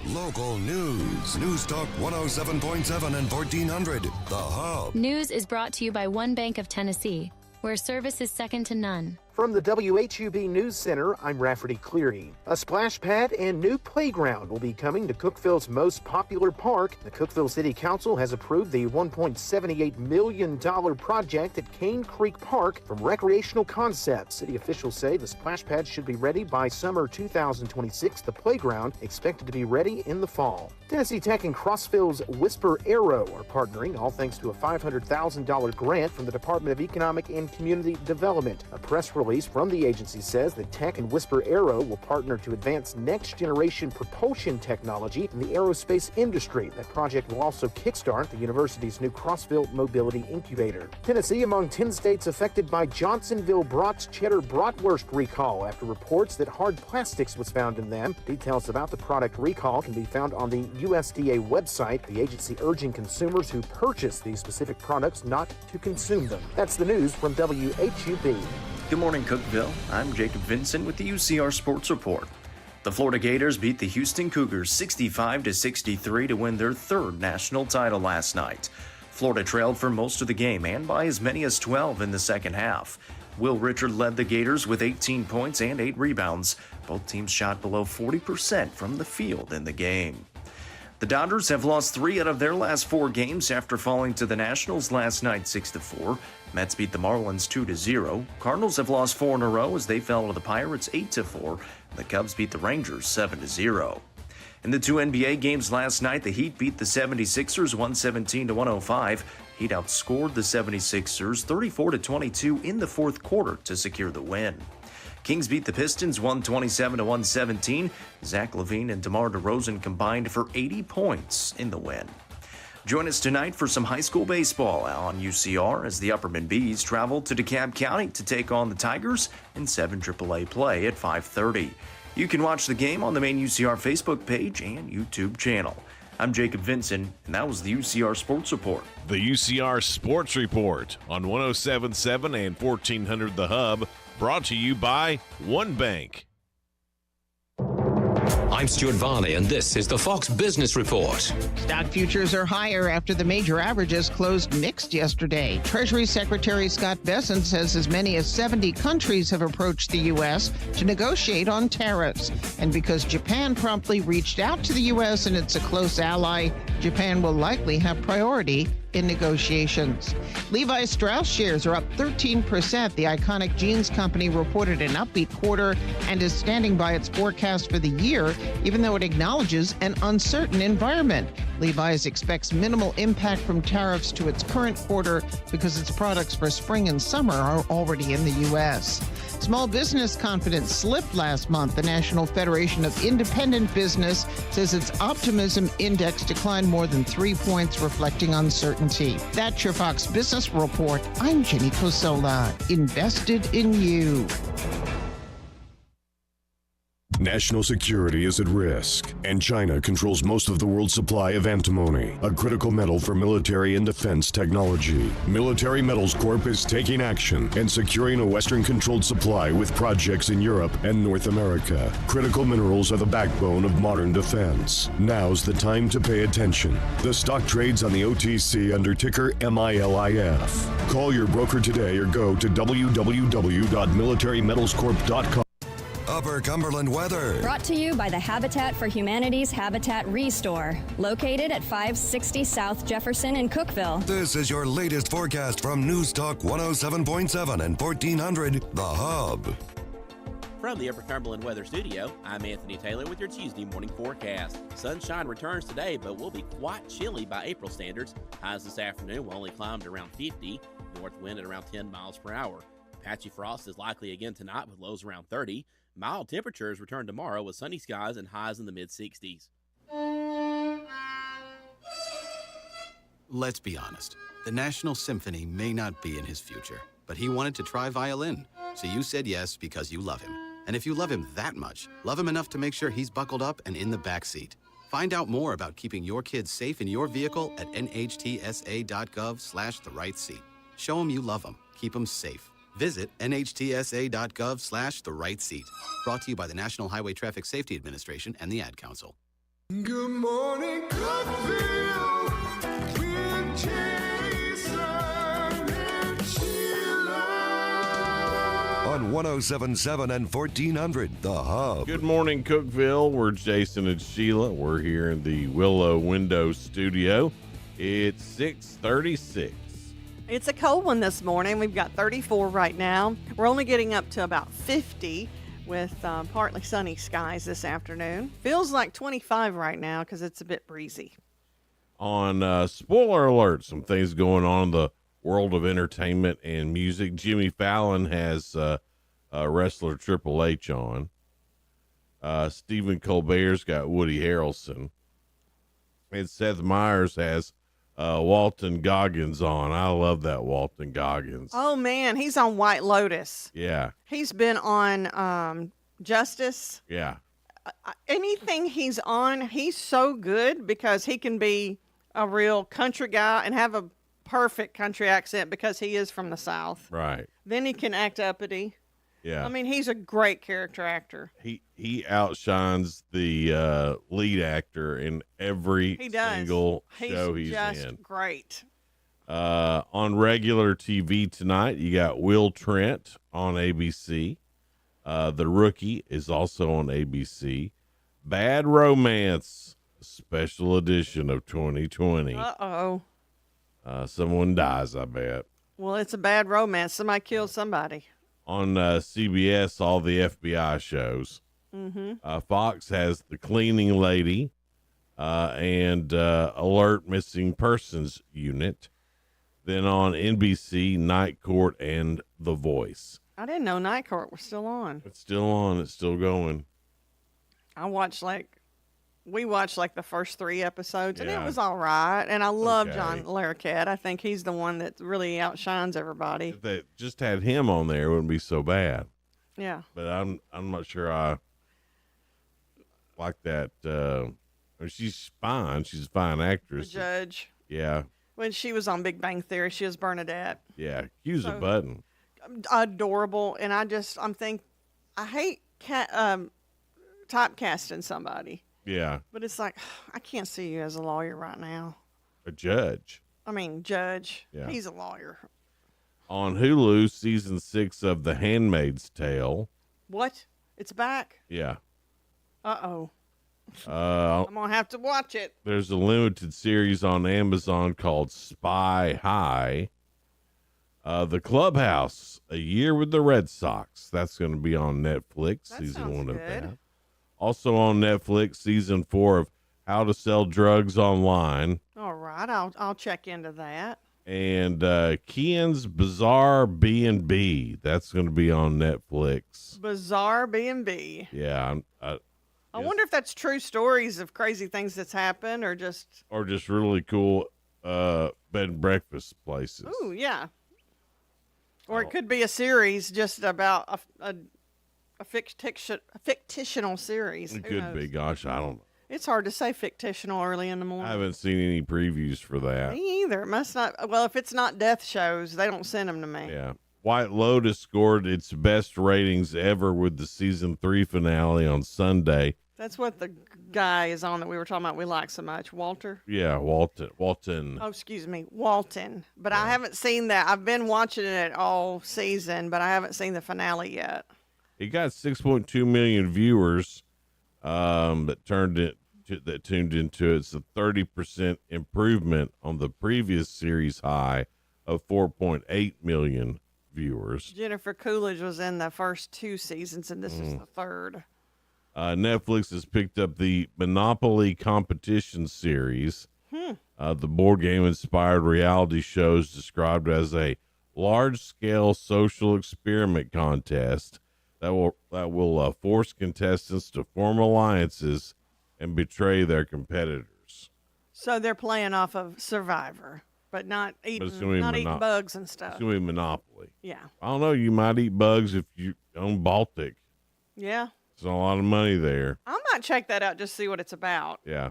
Local news. News Talk 107.7 and 1400. The Hub. News is brought to you by One Bank of Tennessee, where service is second to none. From the WHUB News Center, I'm Rafferty Cleary. A splash pad and new playground will be coming to Cookeville's most popular park. The Cookeville City Council has approved the $1.78 million project at Cane Creek Park from Recreational Concepts. City officials say the splash pad should be ready by summer 2026. The playground expected to be ready in the fall. Tennessee Tech and Crossville's Whisper Arrow are partnering, all thanks to a $500,000 grant from the Department of Economic and Community Development. A press release from the agency says that Tech and Whisper Arrow will partner to advance next-generation propulsion technology in the aerospace industry. That project will also kickstart the university's new Crossville Mobility Incubator. Tennessee among 10 states affected by Johnsonville Brats Cheddar Bratwurst recall after reports that hard plastics was found in them. Details about the product recall can be found on the USDA website. The agency urging consumers who purchase these specific products not to consume them. That's the news from WHUB. Good morning, Cookeville. I'm Jacob Vincent with the UCR Sports Report. The Florida Gators beat the Houston Cougars 65-63 to win their third national title last night. Florida trailed for most of the game and by as many as 12 in the second half. Will Richard led the Gators with 18 points and 8 rebounds. Both teams shot below 40% from the field in the game. The Dodgers have lost 3 out of their last 4 games after falling to the Nationals last night 6-4. Mets beat the Marlins 2-0. Cardinals have lost 4 in a row as they fell to the Pirates 8-4. The Cubs beat the Rangers 7-0. In the 2 NBA games last night, the Heat beat the 76ers 117-105. Heat outscored the 76ers 34-22 in the fourth quarter to secure the win. Kings beat the Pistons 127-117. Zach LaVine and DeMar DeRozan combined for 80 points in the win. Join us tonight for some high school baseball on UCR as the Upperman Bees travel to DeKalb County to take on the Tigers in 7 AAA play at 5:30. You can watch the game on the main UCR Facebook page and YouTube channel. I'm Jacob Vincent, and that was the UCR Sports Report. The UCR Sports Report on 107.7 and 1400 The Hub, brought to you by One Bank. I'm Stuart Varney, and this is the Fox Business Report. Stock futures are higher after the major averages closed mixed yesterday. Treasury Secretary Scott Bessent says as many as 70 countries have approached the U.S. to negotiate on tariffs. And because Japan promptly reached out to the U.S. and it's a close ally, Japan will likely have priority in negotiations. Levi Strauss shares are up 13%. The iconic jeans company reported an upbeat quarter and is standing by its forecast for the year, even though it acknowledges an uncertain environment. Levi's expects minimal impact from tariffs to its current quarter because its products for spring and summer are already in the U.S. Small business confidence slipped last month. The National Federation of Independent Business says its optimism index declined more than 3 points, reflecting uncertainty. That's your Fox Business Report. I'm Jenny Cosola. Invested in you. National security is at risk, and China controls most of the world's supply of antimony, a critical metal for military and defense technology. Military Metals Corp is taking action and securing a Western-controlled supply with projects in Europe and North America. Critical minerals are the backbone of modern defense. Now's the time to pay attention. The stock trades on the OTC under ticker MILIF. Call your broker today or go to www.militarymetalscorp.com. Upper Cumberland weather. Brought to you by the Habitat for Humanity's Habitat Restore, located at 560 South Jefferson in Cookeville. This is your latest forecast from News Talk 107.7 and 1400, The Hub. From the Upper Cumberland Weather Studio, I'm Anthony Taylor with your Tuesday morning forecast. Sunshine returns today, but will be quite chilly by April standards. Highs this afternoon will only climb to around 50, north wind at around 10 miles per hour. Patchy frost is likely again tonight with lows around 30. Mild temperatures return tomorrow with sunny skies and highs in the mid-60s. Let's be honest. The National Symphony may not be in his future, but he wanted to try violin. So you said yes because you love him. And if you love him that much, love him enough to make sure he's buckled up and in the back seat. Find out more about keeping your kids safe in your vehicle at nhtsa.gov/the-right-seat. Show him you love him. Keep him safe. Visit nhtsa.gov/the-right-seat. Brought to you by the National Highway Traffic Safety Administration and the Ad Council. Good morning, Cookeville, with Jason and Sheila. On 107.7 and 1400, The Hub. Good morning, Cookeville. We're Jason and Sheila. We're here in the Willow Window Studio. It's 6:36. It's a cold one this morning. We've got 34 right now. We're only getting up to about 50 with partly sunny skies this afternoon. Feels like 25 right now because it's a bit breezy. On spoiler alert, some things going on in the world of entertainment and music. Jimmy Fallon has wrestler Triple H on. Stephen Colbert's got Woody Harrelson. And Seth Meyers has Walton Goggins on. I love that Walton Goggins. Oh, man, he's on White Lotus. Yeah. He's been on Justice. Yeah. Anything he's on, he's so good because he can be a real country guy and have a perfect country accent because he is from the South. Right. Then he can act uppity. Yeah. I mean, he's a great character actor. He outshines the lead actor in every single show he's just in. Great. On regular TV tonight, you got Will Trent on ABC. The Rookie is also on ABC. Bad Romance, special edition of 2020. Uh-oh. Someone dies, I bet. Well, it's a bad romance. Somebody killed somebody. On CBS, all the FBI shows. Mm-hmm. Fox has The Cleaning Lady and Alert Missing Persons Unit. Then on NBC, Night Court and The Voice. I didn't know Night Court was still on. It's still on. It's still going. We watched the first 3 episodes, and Yeah. it was all right. And I love Okay. John Larroquette. I think he's the one that really outshines everybody. If they just had him on there, it wouldn't be so bad. Yeah. But I'm not sure I like that. She's fine. She's a fine The actress. judge. Yeah. When she was on Big Bang Theory, she was Bernadette. Yeah. Use a So- button. Adorable. And I hate typecasting somebody. Yeah. But it's like, I can't see you as a lawyer right now. A judge. I mean, judge. Yeah. He's a lawyer. On Hulu, season 6 of The Handmaid's Tale. What? It's back? Yeah. Uh-oh. Uh, I'm going to have to watch it. There's a limited series on Amazon called Spy High. The Clubhouse, A Year with the Red Sox. That's going to be on Netflix, season 1 of that. Also on Netflix, season 4 of How to Sell Drugs Online. All right. I'll check into that. And Kian's Bizarre B&B. That's going to be on Netflix. Bizarre B&B. Yeah. I wonder if that's true stories of crazy things that's happened or just really cool bed and breakfast places. Ooh, yeah. Or it could be a series just about a a fictional series. It Who could knows? be. Gosh, I don't know. It's hard to say fictional early in the I morning. haven't seen any previews for that. Me either. It must not. Well, if it's not death shows, they don't send them to me. Yeah. White Lotus scored its best ratings ever with the season 3 finale on Sunday. That's what the guy is on that we were talking about. We like so much, Walter. Yeah, Walton. Oh, excuse me, Walton. But I haven't seen that. I've been watching it all season, but I haven't seen the finale yet. It got 6.2 million viewers that tuned into it. It's a 30% improvement on the previous series high of 4.8 million viewers. Jennifer Coolidge was in the first 2 seasons, and this is the third. Netflix has picked up the Monopoly competition series. The board game inspired reality show is described as a large-scale social experiment contest that will force contestants to form alliances and betray their competitors. So they're playing off of Survivor, but not eating bugs and stuff. It's going to be Monopoly. Yeah. I don't know. You might eat bugs if you own Baltic. Yeah. There's a lot of money there. I might check that out, just see what it's about. Yeah.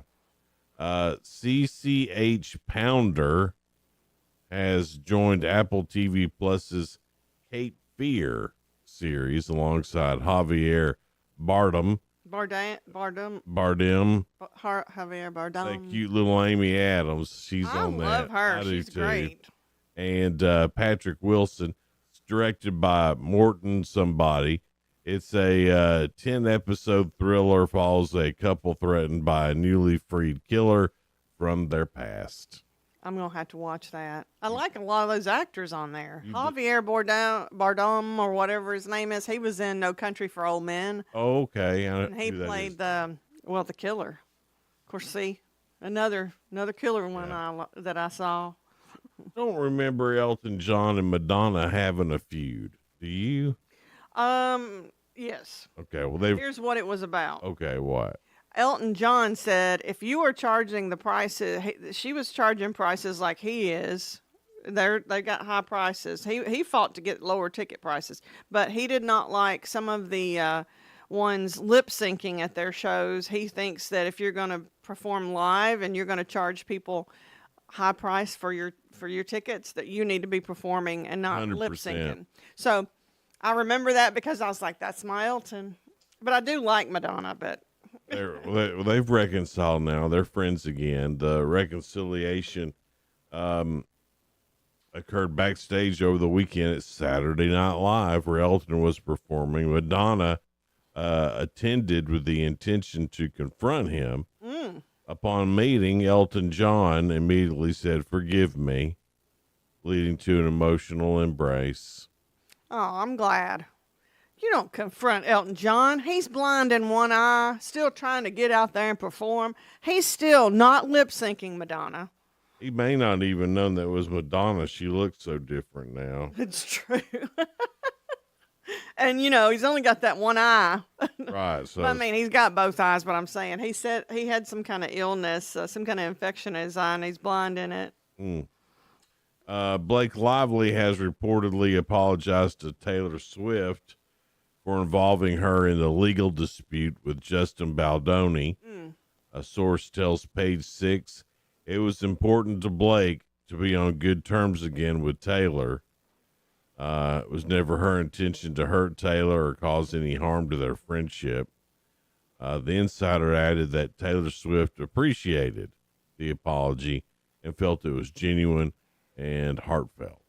CCH Pounder has joined Apple TV Plus's Cape Fear series alongside Javier Bardem. Javier Bardem. That cute little Amy Adams. She's on that. I love her. Do She's too. great. And Patrick Wilson. It's directed by Morton somebody. It's a 10-episode thriller, follows a couple threatened by a newly freed killer from their past. I'm going to have to watch that. I like a lot of those actors on there. Javier Bardem, or whatever his name is, he was in No Country for Old Men. Oh, okay. And he played the killer. Of course, see, another killer one that I saw. Don't remember Elton John and Madonna having a feud. Do you? Yes. Okay, well, here's what it was about. Okay, what? Elton John said if you were charging the prices, she was charging prices like he is. They got high prices. He fought to get lower ticket prices, but he did not like some of the ones lip syncing at their shows. He thinks that if you're going to perform live and you're going to charge people high price for your tickets, that you need to be performing and not 100%. lip syncing. So I remember that because I was like, that's my Elton. But I do like Madonna, but they've reconciled now. They're friends again. The reconciliation occurred backstage over the weekend at Saturday Night Live, where Elton was performing. Madonna attended with the intention to confront him. Upon meeting, Elton John immediately said, "Forgive me," leading to an emotional embrace. Oh, I'm glad. You don't confront Elton John. He's blind in one eye, still trying to get out there and perform. He's still not lip syncing Madonna. He may not even known that was Madonna. She looks so different now. It's true. And, he's only got that one eye. Right. So I mean, he's got both eyes, but I'm saying he said he had some kind of illness, some kind of infection in his eye, and he's blind in it. Blake Lively has reportedly apologized to Taylor Swift for involving her in the legal dispute with Justin Baldoni. A source tells Page 6 it was important to Blake to be on good terms again with Taylor. It was never her intention to hurt Taylor or cause any harm to their friendship. The insider added that Taylor Swift appreciated the apology and felt it was genuine and heartfelt.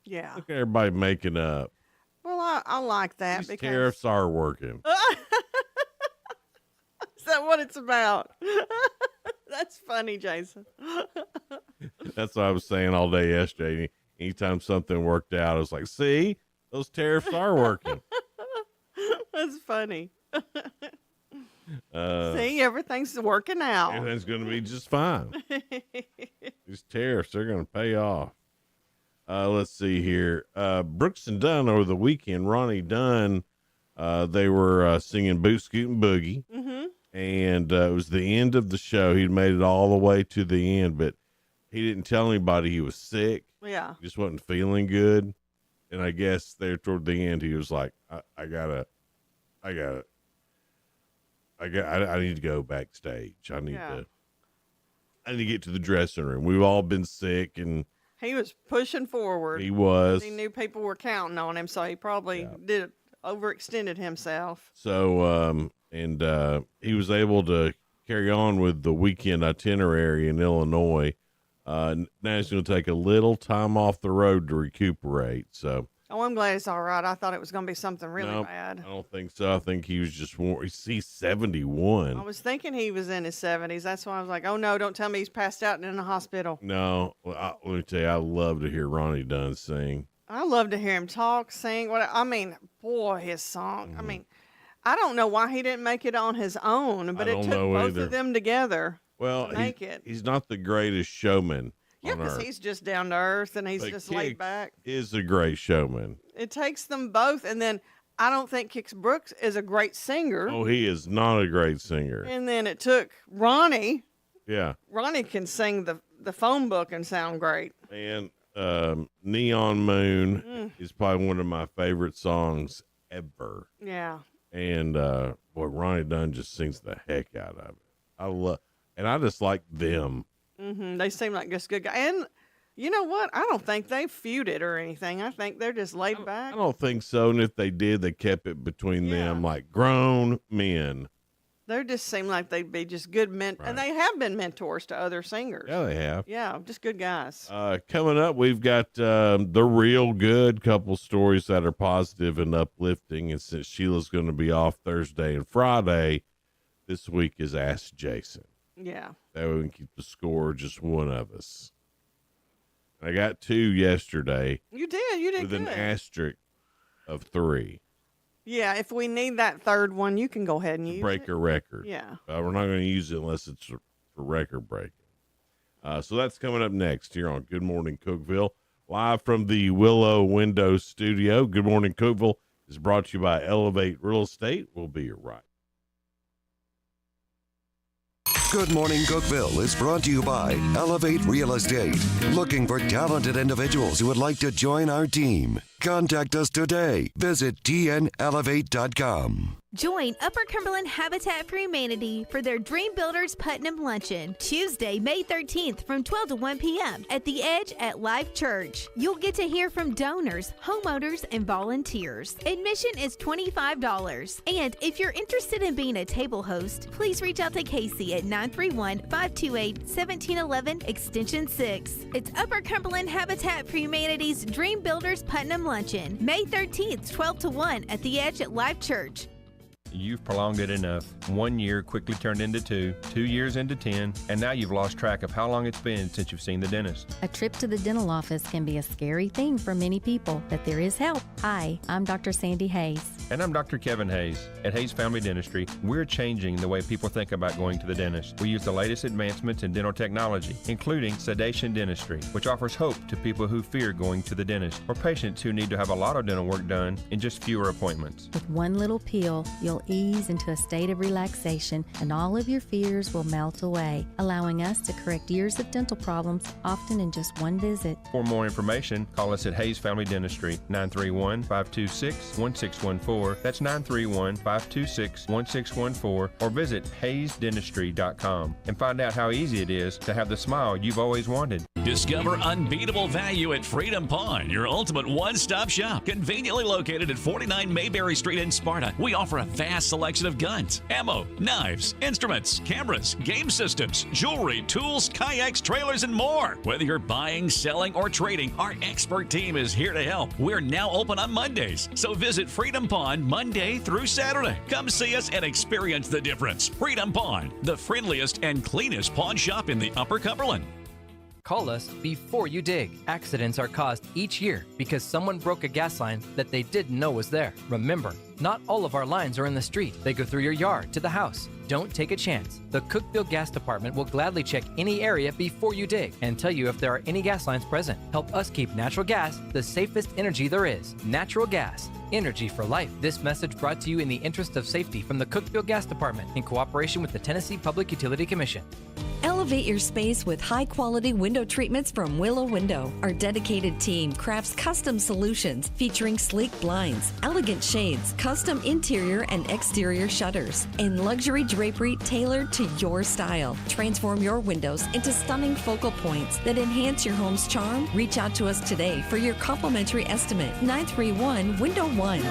Yeah. Look at everybody making up. Well, I like that. These because tariffs are working. Is that what it's about? That's funny, Jason. That's what I was saying all day yesterday. Anytime something worked out, I was like, see, those tariffs are working. That's funny. See, everything's working out. Everything's going to be just fine. These tariffs, they're going to pay off. Let's see here. Brooks and Dunn over the weekend, Ronnie Dunn, they were singing Boot Scootin' Boogie. And it was the end of the show. He'd made it all the way to the end, but he didn't tell anybody he was sick. Yeah. He just wasn't feeling good. And I guess there toward the end, he was like, I gotta I got it. I need to go backstage. I need to get to the dressing room. We've all been sick, and he was pushing forward. He was. He knew people were counting on him, so he probably overextended himself. So, he was able to carry on with the weekend itinerary in Illinois. Now he's going to take a little time off the road to recuperate. So. Oh, I'm glad it's all right. I thought it was going to be something really bad. I don't think so. I think he was just he's 71. I was thinking he was in his 70s. That's why I was like, oh, no, don't tell me he's passed out and in a hospital. No, let me tell you, I love to hear Ronnie Dunn sing. I love to hear him talk, sing. Boy, his song. Mm-hmm. I don't know why he didn't make it on his own, but it took both of them together to make it. He's not the greatest showman. Yeah, because he's just down to earth and he's just laid back. Is a great showman. It takes them both, and then I don't think Kix Brooks is a great singer. Oh, he is not a great singer. And then it took Ronnie. Yeah. Ronnie can sing the phone book and sound great. And Neon Moon is probably one of my favorite songs ever. Yeah. And boy, Ronnie Dunn just sings the heck out of it. I just like them. Mm-hmm. They seem like just good guys. And you know what? I don't think they feuded or anything. I think they're just laid back. I don't think so. And if they did, they kept it between them like grown men. They just seem like they'd be just good men. Right. And they have been mentors to other singers. Yeah, they have. Yeah, just good guys. Coming up, we've got the real good couple stories that are positive and uplifting. And since Sheila's going to be off Thursday and Friday, this week is Ask Jason. Yeah. That way we can keep the score just one of us. I got 2 yesterday. You did with good. An asterisk of 3. Yeah, if we need that third one, you can go ahead and use break a record. Yeah. We're not going to use it unless it's for record breaking. So that's coming up next here on Good Morning Cookeville, live from the Willow Window Studio. Good Morning Cookeville is brought to you by Elevate Real Estate. We'll be right. Good Morning Cookeville is brought to you by Elevate Real Estate. Looking for talented individuals who would like to join our team? Contact us today. Visit tnelevate.com. Join Upper Cumberland Habitat for Humanity for their Dream Builders Putnam Luncheon, Tuesday, May 13th from 12 to 1 p.m. at The Edge at Life Church. You'll get to hear from donors, homeowners, and volunteers. Admission is $25. And if you're interested in being a table host, please reach out to Casey at 931-528-1711, extension 6. It's Upper Cumberland Habitat for Humanity's Dream Builders Putnam Luncheon, May 13th, 12 to 1 at The Edge at Life Church. You've prolonged it enough. 1 year quickly turned into 2, 2 years into 10, and now you've lost track of how long it's been since you've seen the dentist. A trip to the dental office can be a scary thing for many people, but there is help. Hi, I'm Dr. Sandy Hayes. And I'm Dr. Kevin Hayes. At Hayes Family Dentistry, we're changing the way people think about going to the dentist. We use the latest advancements in dental technology, including sedation dentistry, which offers hope to people who fear going to the dentist, or patients who need to have a lot of dental work done in just fewer appointments. With one little peel, you'll ease into a state of relaxation, and all of your fears will melt away, allowing us to correct years of dental problems, often in just one visit. For more information, call us at Hayes Family Dentistry, 931-526-1614. That's 931-526-1614, or visit hayesdentistry.com and find out how easy it is to have the smile you've always wanted. Discover unbeatable value at Freedom Pawn, your ultimate one-stop shop. Conveniently located at 49 Mayberry Street in Sparta, we offer a vast selection of guns, ammo, knives, instruments, cameras, game systems, jewelry, tools, kayaks, trailers, and more. Whether you're buying, selling, or trading, our expert team is here to help. We're now open on Mondays, so visit Freedom Pawn Monday through Saturday. Come see us and experience the difference. Freedom Pawn, the friendliest and cleanest pawn shop in the Upper Cumberland. Call us before you dig. Accidents are caused each year because someone broke a gas line that they didn't know was there. Remember, not all of our lines are in the street. They go through your yard to the house. Don't take a chance. The Cookeville Gas Department will gladly check any area before you dig and tell you if there are any gas lines present. Help us keep natural gas the safest energy there is. Natural gas. Energy for life. This message brought to you in the interest of safety from the Cookeville Gas Department in cooperation with the Tennessee Public Utility Commission. Elevate your space with high-quality window treatments from Willow Window. Our dedicated team crafts custom solutions featuring sleek blinds, elegant shades, custom interior and exterior shutters, and luxury drapery tailored to your style. Transform your windows into stunning focal points that enhance your home's charm. Reach out to us today for your complimentary estimate. 931 Window 1.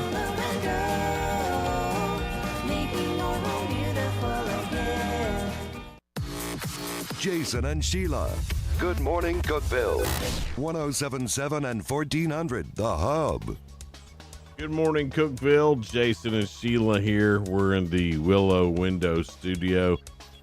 Jason and Sheila. Good morning, Cookeville. 1077 and 1400, The Hub. Good morning, Cookeville. Jason and Sheila here. We're in the Willow Window studio.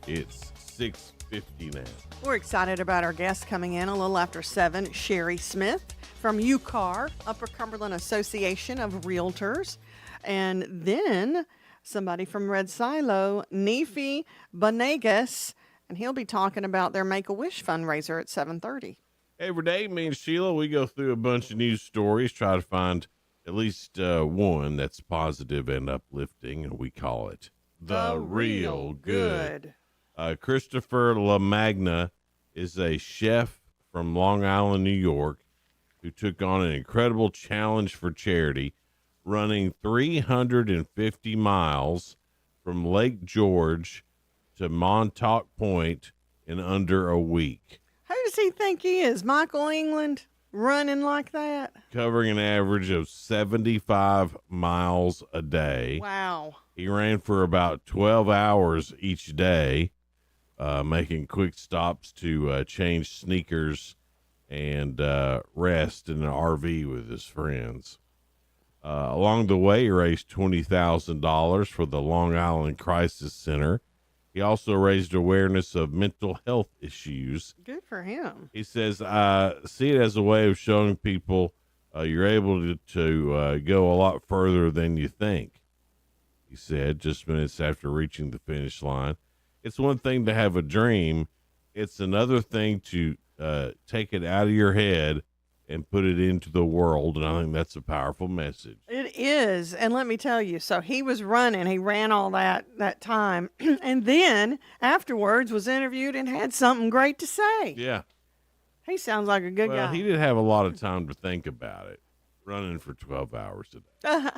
It's 6:50 now. We're excited about our guest coming in a little after 7, Sherry Smith from UCAR, Upper Cumberland Association of Realtors. And then somebody from Red Silo, Nefi Banegas, and he'll be talking about their Make-A-Wish fundraiser at 7:30. Every day, me and Sheila, we go through a bunch of news stories, try to find at least one that's positive and uplifting, and we call it The Real Good. Christopher LaMagna is a chef from Long Island, New York, who took on an incredible challenge for charity, running 350 miles from Lake George to Montauk Point in under a week. Who does he think he is, Michael England, running like that? Covering an average of 75 miles a day. Wow. He ran for about 12 hours each day, making quick stops to change sneakers and rest in an RV with his friends. Along the way, he raised $20,000 for the Long Island Crisis Center. He also raised awareness of mental health issues. Good for him. He says, I see it as a way of showing people you're able to go a lot further than you think, he said, just minutes after reaching the finish line. It's one thing to have a dream. It's another thing to take it out of your head and put it into the world, and I think that's a powerful message. It is, and let me tell you, so he was running, he ran all that time, and then afterwards was interviewed and had something great to say. Yeah. He sounds like a good Well, guy. he did have a lot of time to think about it, running for 12 hours a day.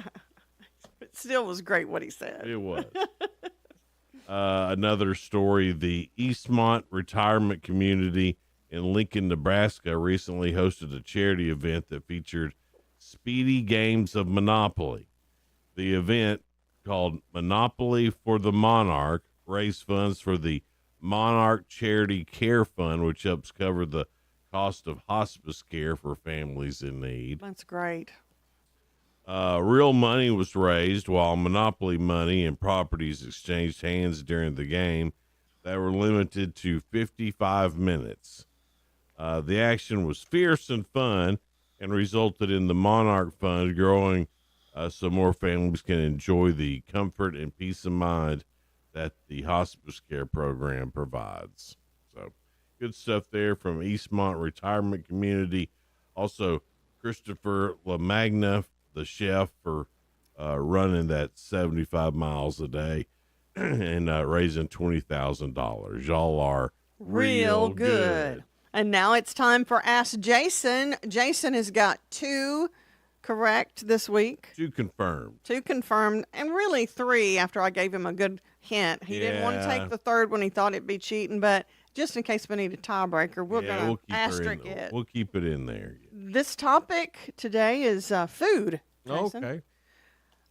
It still was great what he said. It was. Another story, the Eastmont Retirement Community in Lincoln, Nebraska, recently hosted a charity event that featured Speedy Games of Monopoly. The event, called Monopoly for the Monarch, raised funds for the Monarch Charity Care Fund, which helps cover the cost of hospice care for families in need. That's great. Real money was raised, while Monopoly money and properties exchanged hands during the game that were limited to 55 minutes. The action was fierce and fun and resulted in the Monarch Fund growing so more families can enjoy the comfort and peace of mind that the hospice care program provides. So good stuff there from Eastmont Retirement Community. Also, Christopher LaMagna, the chef, for running that 75 miles a day and raising $20,000. Y'all are real good. And now it's time for Ask Jason. Jason has got 2 correct this week. 2 confirmed. 2 confirmed, and really 3 after I gave him a good hint. He didn't want to take the third one. He thought it'd be cheating, but just in case we need a tiebreaker, we're going to asterisk it. We'll keep it in there. This topic today is food. Jason. Okay.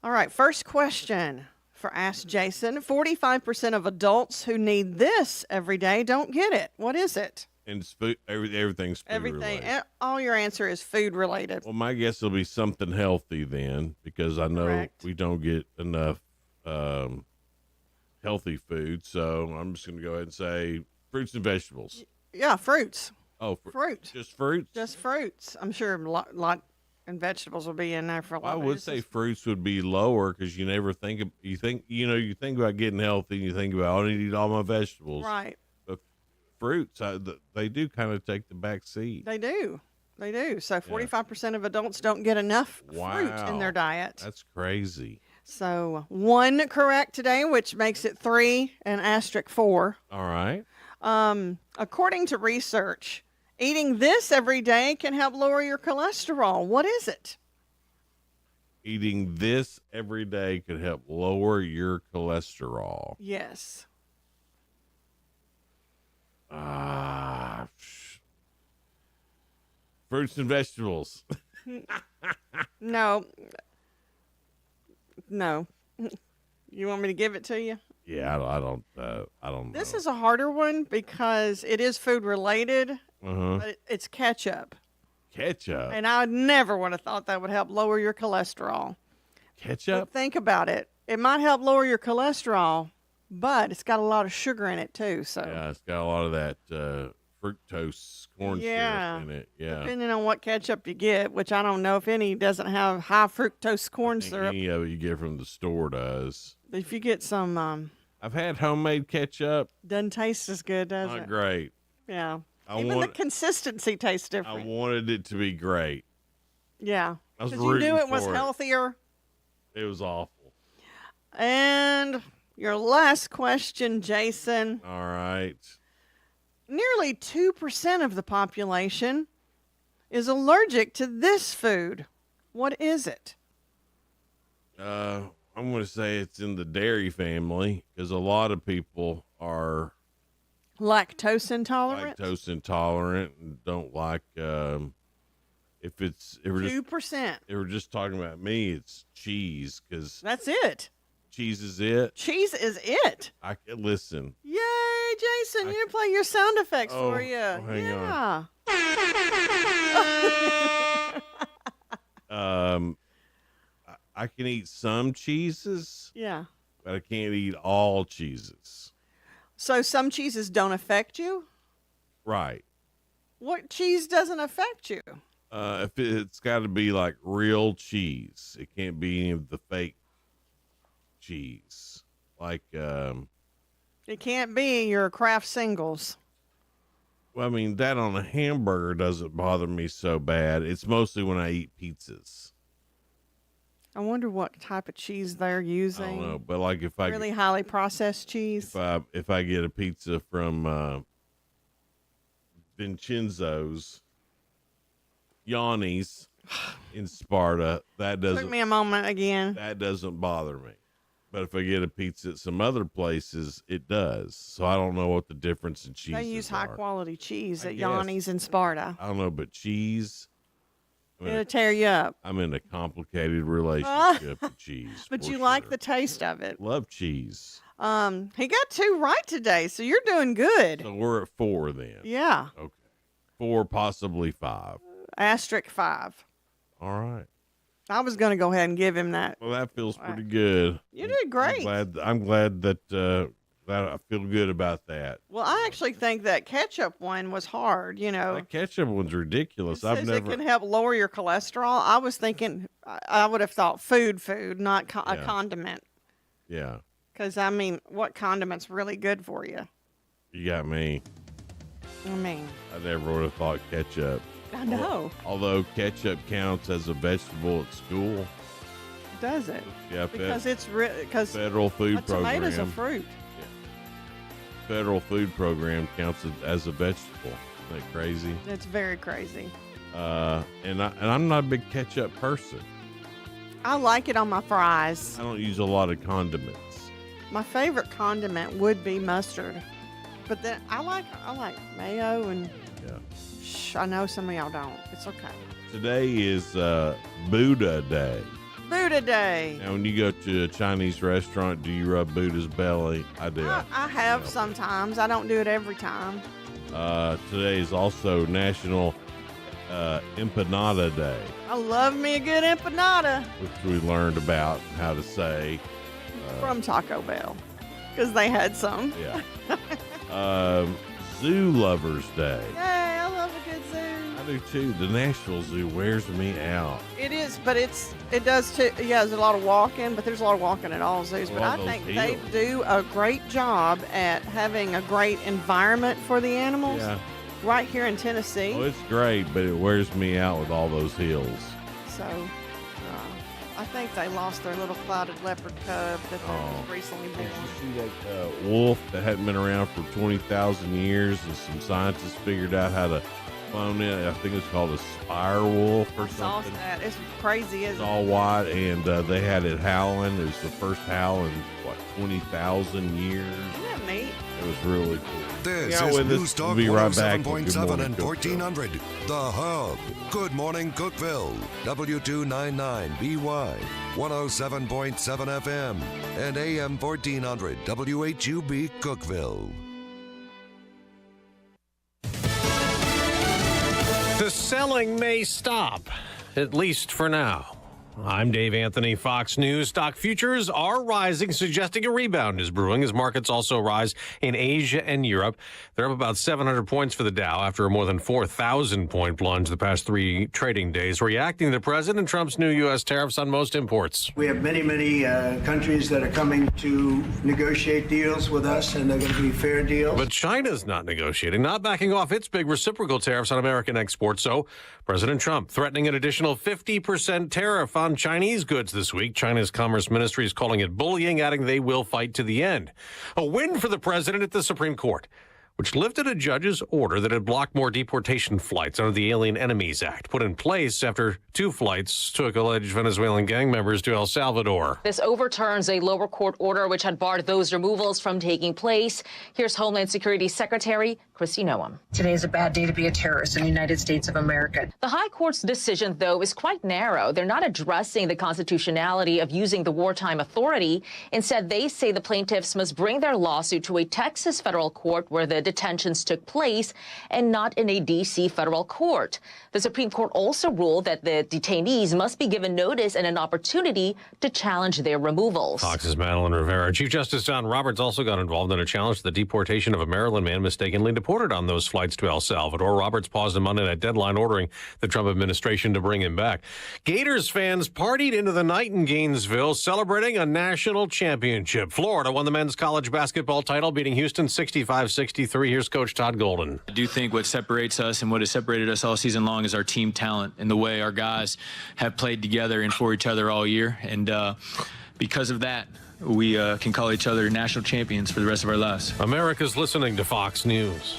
All right, first question for Ask Jason. 45% of adults who need this every day don't get it. What is it? And it's food, everything's food related. All your answer is food related. Well, my guess will be something healthy then, because I know we don't get enough healthy food. So I'm just going to go ahead and say fruits and vegetables. Yeah, fruits. Oh, fruit. Just fruits? Just fruits. I'm sure a lot and vegetables will be in there for a lot. I would say fruits would be lower, because you never think of, you think about getting healthy and you think about, I need to eat all my vegetables. Right. But fruits, they do kind of take the back seat. They do. So 45% of adults don't get enough fruit in their diet. That's crazy. So 1 correct today, which makes it 3 and asterisk 4. All right. According to research, eating this every day can help lower your cholesterol. What is it? Eating this every day could help lower your cholesterol. Yes. Fruits and vegetables. No. You want me to give it to you? Yeah, I don't know. This is a harder one because it is food related, but it's ketchup. Ketchup? And I never would have thought that would help lower your cholesterol. Ketchup? But think about it. It might help lower your cholesterol, but it's got a lot of sugar in it too. So yeah, it's got a lot of that fructose corn syrup in it. Yeah. Depending on what ketchup you get, which I don't know if any doesn't have high fructose corn syrup. Any of it you get from the store does. If you get some, I've had homemade ketchup. Doesn't taste as good, does it? Not great. Yeah. Even the consistency tastes different. I wanted it to be great. Yeah. I was Because you knew it was for it. healthier. It was awful. And your last question, Jason. All right. Nearly 2% of the population is allergic to this food. What is it? I'm going to say it's in the dairy family because a lot of people are Lactose intolerant? lactose intolerant and don't like if we're just 2%. if we're just talking about me, it's cheese because That's it. cheese is it. Cheese is it. I can listen. Yay, Jason. You didn't play your sound effects for you. hang yeah. I can eat some cheeses. Yeah. But I can't eat all cheeses. So some cheeses don't affect you? Right. What cheese doesn't affect you? If it's got to be like real cheese, it can't be any of the fake cheese. Like, It can't be your Kraft singles. well, I mean, that on a hamburger doesn't bother me so bad. It's mostly when I eat pizzas. I wonder what type of cheese they're using. I don't know, but like if I Really highly processed cheese. if I get a pizza from Vincenzo's, Yanni's in Sparta, that Took doesn't me a moment again. that doesn't bother me. But if I get a pizza at some other places, it does. So I don't know what the difference in cheese They use high are. quality cheese I at guess. Yanni's in Sparta. I don't know, but cheese. It'll tear you up. I'm in a complicated relationship with cheese. But for you like sure. the taste of it. Love cheese. He got 2 right today, so you're doing good. So we're at 4 then. Yeah. Okay. 4, possibly 5. Asterisk 5. All right. I was going to go ahead and give him that. Well, that feels pretty good. You did great. I'm glad that that I feel good about that. Well, I actually think that ketchup one was hard, you know. That ketchup one's ridiculous. It says it can help lower your cholesterol. I was thinking, I would have thought food, not a Yeah. condiment. Yeah. Because, I mean, what condiment's really good for you? You got me. I mean, I never would have thought ketchup. I know. Although ketchup counts as a vegetable at school. Does it? Yeah, Because it's because federal food a tomato's a program. fruit. Federal food program counts it as a vegetable. Isn't that crazy? It's very crazy. And I'm not a big ketchup person. I like it on my fries. I don't use a lot of condiments. My favorite condiment would be mustard, but then I like mayo and. Yeah. Shh, I know some of y'all don't. It's okay. Today is Buddha Day. Buddha Day. Now, when you go to a Chinese restaurant, do you rub Buddha's belly? I do. I have sometimes. I don't do it every time. Today is also National Empanada Day, I love me a good empanada which we learned about how to say. from Taco Bell because they had some. Yeah. Zoo Lovers Day. Yay, I love a good zoo. I do too. The Nashville Zoo wears me out. It is, but it does too. Yeah, there's a lot of walking, but there's a lot of walking at all zoos. But I those think they hills. do a great job at having a great environment for the animals. Yeah. Right here in Tennessee. Oh, it's great, but it wears me out with all those hills. So I think they lost their little clouded leopard cub that they recently born. Did you see that wolf that hadn't been around for 20,000 years, and some scientists figured out how to clone it? I think it's called a spire wolf or something. Saw that. It's crazy, isn't It's it? all white, and they had it howling. It was the first howl in, 20,000 years. Isn't that neat? It was really cool. This Yeah, is with us. News Talk We'll be right back. 107.7 Good and morning, 1400. The Hub. Good morning, Cookeville. W299BY. 107.7 FM. And AM 1400. WHUB Cookeville. The selling may stop, at least for now. I'm Dave Anthony, Fox News. Stock futures are rising, suggesting a rebound is brewing as markets also rise in Asia and Europe. They're up about 700 points for the Dow after a more than 4,000-point plunge the past 3 trading days, reacting to President Trump's new U.S. tariffs on most imports. We have many countries that are coming to negotiate deals with us, and they're going to be fair deals. But China's not negotiating, not backing off its big reciprocal tariffs on American exports. So President Trump threatening an additional 50% tariff on Chinese goods this week. China's Commerce Ministry is calling it bullying, adding they will fight to the end. A win for the president at the Supreme Court, which lifted a judge's order that had blocked more deportation flights under the Alien Enemies Act, put in place after 2 flights took alleged Venezuelan gang members to El Salvador. This overturns a lower court order which had barred those removals from taking place. Here's Homeland Security Secretary Kristi Noem. Today is a bad day to be a terrorist in the United States of America. The High Court's decision, though, is quite narrow. They're not addressing the constitutionality of using the wartime authority. Instead, they say the plaintiffs must bring their lawsuit to a Texas federal court where the detentions took place and not in a D.C. federal court. The Supreme Court also ruled that the detainees must be given notice and an opportunity to challenge their removals. Fox's Madeline Rivera. Chief Justice John Roberts also got involved in a challenge to the deportation of a Maryland man mistakenly deported on those flights to El Salvador. Roberts paused a Monday night deadline ordering the Trump administration to bring him back. Gators fans partied into the night in Gainesville, celebrating a national championship. Florida won the men's college basketball title, beating Houston 65-63. Here's Coach Todd Golden. I do think what separates us and what has separated us all season long is our team talent and the way our guys have played together and for each other all year. And because of that, we can call each other national champions for the rest of our lives. America's listening to Fox News.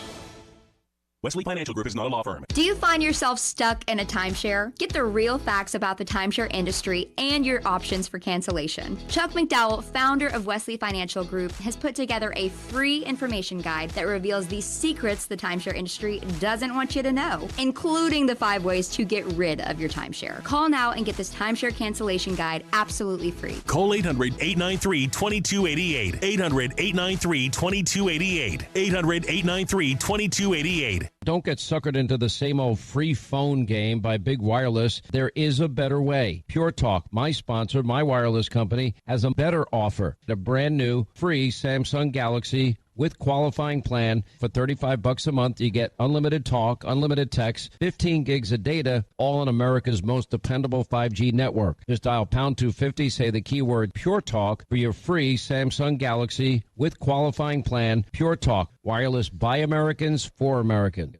Wesley Financial Group is not a law firm. Do you find yourself stuck in a timeshare? Get the real facts about the timeshare industry and your options for cancellation. Chuck McDowell, founder of Wesley Financial Group, has put together a free information guide that reveals the secrets the timeshare industry doesn't want you to know, including the 5 ways to get rid of your timeshare. Call now and get this timeshare cancellation guide absolutely free. Call 800-893-2288. 800-893-2288. 800-893-2288. Don't get suckered into the same old free phone game by Big Wireless. There is a better way. Pure Talk, my sponsor, my wireless company, has a better offer. The brand new free Samsung Galaxy with qualifying plan for $35 a month. You get unlimited talk, unlimited text, 15 gigs of data, all on America's most dependable 5G network. Just dial pound 250, say the keyword Pure Talk for your free Samsung Galaxy with qualifying plan. Pure Talk, wireless by Americans for Americans.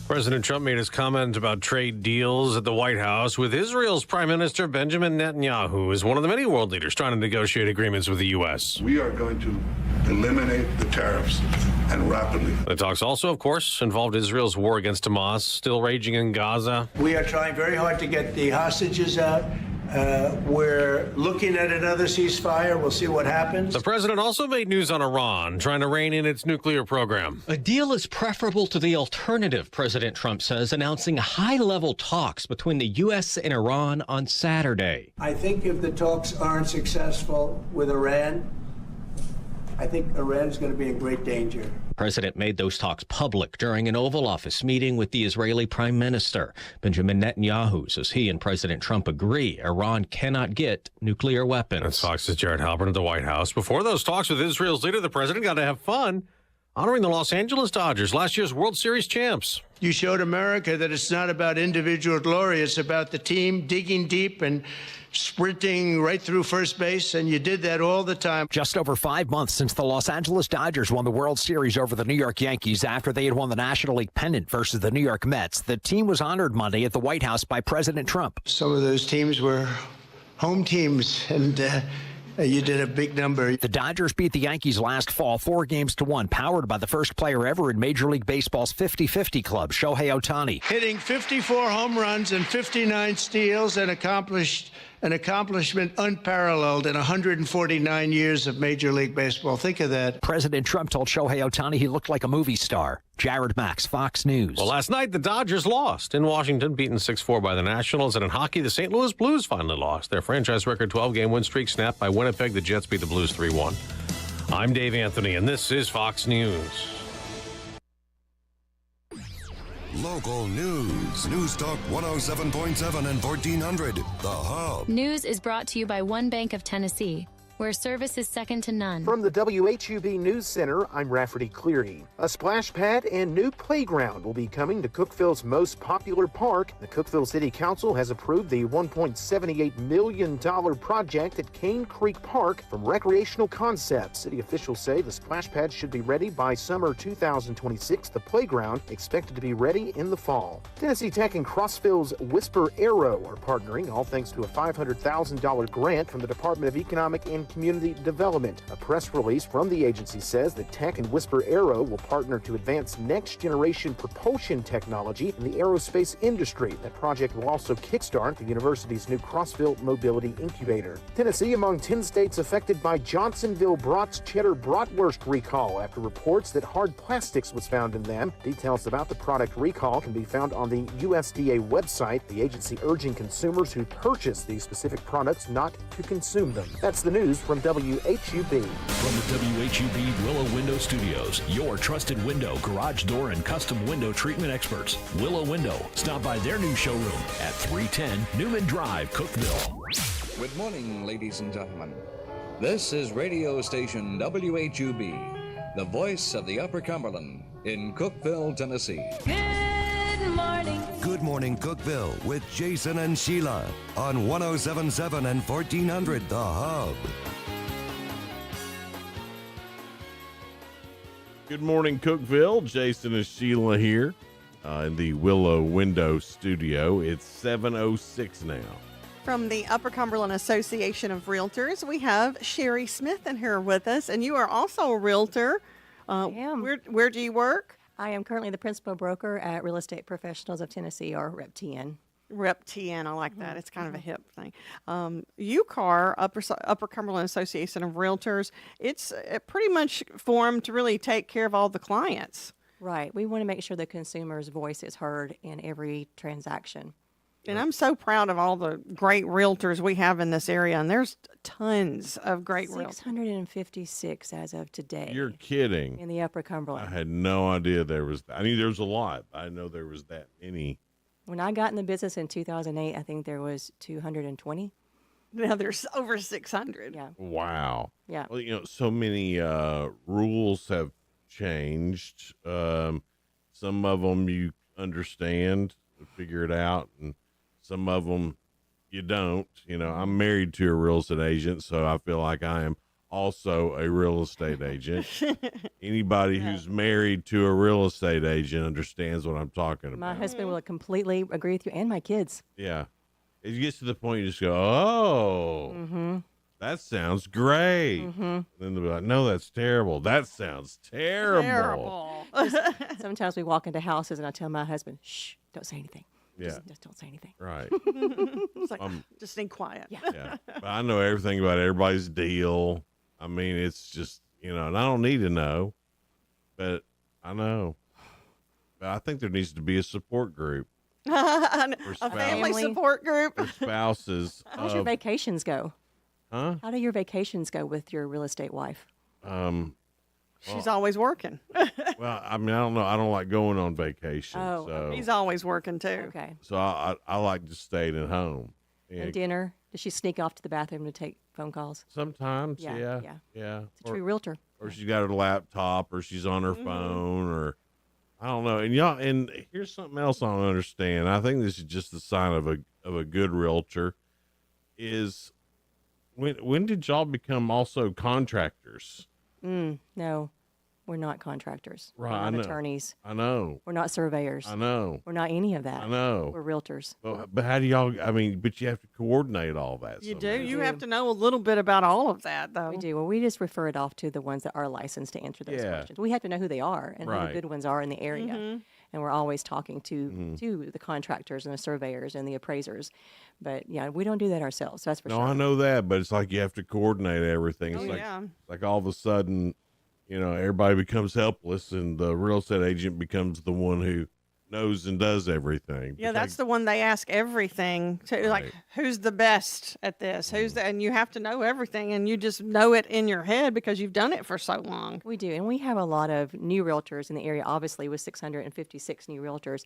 President Trump made his comment about trade deals at the White House with Israel's Prime Minister Benjamin Netanyahu as one of the many world leaders trying to negotiate agreements with the U.S. We are going to eliminate the tariffs, and rapidly. The talks also, of course, involved Israel's war against Hamas, still raging in Gaza. We are trying very hard to get the hostages out. We're looking at another ceasefire. We'll see what happens. The president also made news on Iran, trying to rein in its nuclear program. A deal is preferable to the alternative, President Trump says, announcing high-level talks between the U.S. and Iran on Saturday. I think if the talks aren't successful with Iran, I think Iran is going to be in great danger. The president made those talks public during an Oval Office meeting with the Israeli Prime Minister. Benjamin Netanyahu says he and President Trump agree Iran cannot get nuclear weapons. That's Fox's Jared Halpern at the White House. Before those talks with Israel's leader, the president got to have fun honoring the Los Angeles Dodgers, last year's World Series champs. You showed America that it's not about individual glory. It's about the team digging deep and sprinting right through first base, and you did that all the time. Just over 5 months since the Los Angeles Dodgers won the World Series over the New York Yankees after they had won the National League pennant versus the New York Mets, the team was honored Monday at the White House by President Trump. Some of those teams were home teams, and you did a big number. The Dodgers beat the Yankees last fall 4-1, powered by the first player ever in Major League Baseball's 50-50 club, Shohei Ohtani. Hitting 54 home runs and 59 steals, and an accomplishment unparalleled in 149 years of Major League Baseball. Think of that. President Trump told Shohei Ohtani he looked like a movie star. Jared Max, Fox News. Well, last night the Dodgers lost in Washington, beaten 6-4 by the Nationals. And in hockey, the St. Louis Blues finally lost. Their franchise record 12-game win streak snapped by Winnipeg. The Jets beat the Blues 3-1. I'm Dave Anthony, and this is Fox News. Local news. News Talk 107.7 and 1400. The Hub. News is brought to you by One Bank of Tennessee, where service is second to none. From the WHUB News Center, I'm Rafferty Cleary. A splash pad and new playground will be coming to Cookeville's most popular park. The Cookeville City Council has approved the $1.78 million project at Cane Creek Park from Recreational Concepts. City officials say the splash pad should be ready by summer 2026. The playground expected to be ready in the fall. Tennessee Tech and Crossville's Whisper Arrow are partnering, all thanks to a $500,000 grant from the Department of Economic and Community Development. A press release from the agency says that Tech and Whisper Aero will partner to advance next-generation propulsion technology in the aerospace industry. That project will also kickstart the university's new Crossville Mobility Incubator. Tennessee among 10 states affected by Johnsonville Brats Cheddar Bratwurst recall after reports that hard plastics was found in them. Details about the product recall can be found on the USDA website. The agency urging consumers who purchase these specific products not to consume them. That's the news from WHUB. From the WHUB Willow Window Studios, your trusted window, garage door, and custom window treatment experts. Willow Window. Stop by their new showroom at 310 Newman Drive, Cookeville. Good morning, ladies and gentlemen. This is radio station WHUB, the voice of the Upper Cumberland in Cookeville, Tennessee. Good morning. Good Morning Cookeville with Jason and Sheila on 107.7 and 1400 The Hub. Good morning, Cookeville. Jason and Sheila here in the Willow Window Studio. It's 7:06 now. From the Upper Cumberland Association of Realtors, we have Sherry Smith in here with us, and you are also a realtor. I am. Where do you work? I am currently the principal broker at Real Estate Professionals of Tennessee, or REPTN. REPTN, I like that. It's kind of a hip thing. UCAR, Upper Cumberland Association of Realtors, it's pretty much formed to really take care of all the clients. Right. We want to make sure the consumer's voice is heard in every transaction. And I'm so proud of all the great realtors we have in this area, and there's tons of great realtors. 656 as of today. You're kidding. In the Upper Cumberland. I had no idea there was. I mean, there's a lot. I know there was that many. When I got in the business in 2008, I think there was 220. Now there's over 600. Yeah. Wow. Yeah. Well, so many rules have changed. Some of them you understand, figure it out, and some of them you don't. I'm married to a real estate agent, so I feel like I am also a real estate agent. Anybody who's married to a real estate agent understands what I'm talking about. My husband will completely agree with you, and my kids. Yeah. It gets to the point you just go, oh, that sounds great. Then they'll be like, no, that's terrible. That sounds terrible. Sometimes we walk into houses, and I tell my husband, shh, don't say anything. Yeah. Just don't say anything. Right. It's like, just stay quiet. Yeah. But I know everything about everybody's deal. I mean, it's just, and I don't need to know, but I know. But I think there needs to be a support group. A family support group. For spouses. How's your vacations go? Huh? How do your vacations go with your real estate wife? She's always working. Well, I mean, I don't know. I don't like going on vacation. Oh, so. He's always working too. Okay. So I like just staying at home. And dinner? Does she sneak off to the bathroom to take phone calls? Sometimes, yeah. It's a true realtor. Or she's got her laptop, or she's on her phone, or I don't know. And here's something else I don't understand. I think this is just the sign of a good realtor. Is when did y'all become also contractors? No. We're not contractors. Right, We're I not know. attorneys. I know. We're not surveyors. I know. We're not any of that. I know. We're realtors. But how do y'all? I mean, but you have to coordinate all that. You somehow. do. You have to know a little bit about all of that, though. We do. Well, we just refer it off to the ones that are licensed to answer those questions. We have to know who they are and who Right. the good ones are in the area. Mm-hmm. And we're always talking to the contractors and the surveyors and the appraisers. But yeah, we don't do that ourselves. That's for No, sure. I know that, but it's like you have to coordinate everything. It's Oh, like, yeah. like all of a sudden, everybody becomes helpless, and the real estate agent becomes the one who knows and does everything. Yeah, But that's the one they ask everything to, like, Right. who's the best at this? And you have to know everything, and you just know it in your head because you've done it for so long. We do, and we have a lot of new realtors in the area, obviously with 656 new realtors,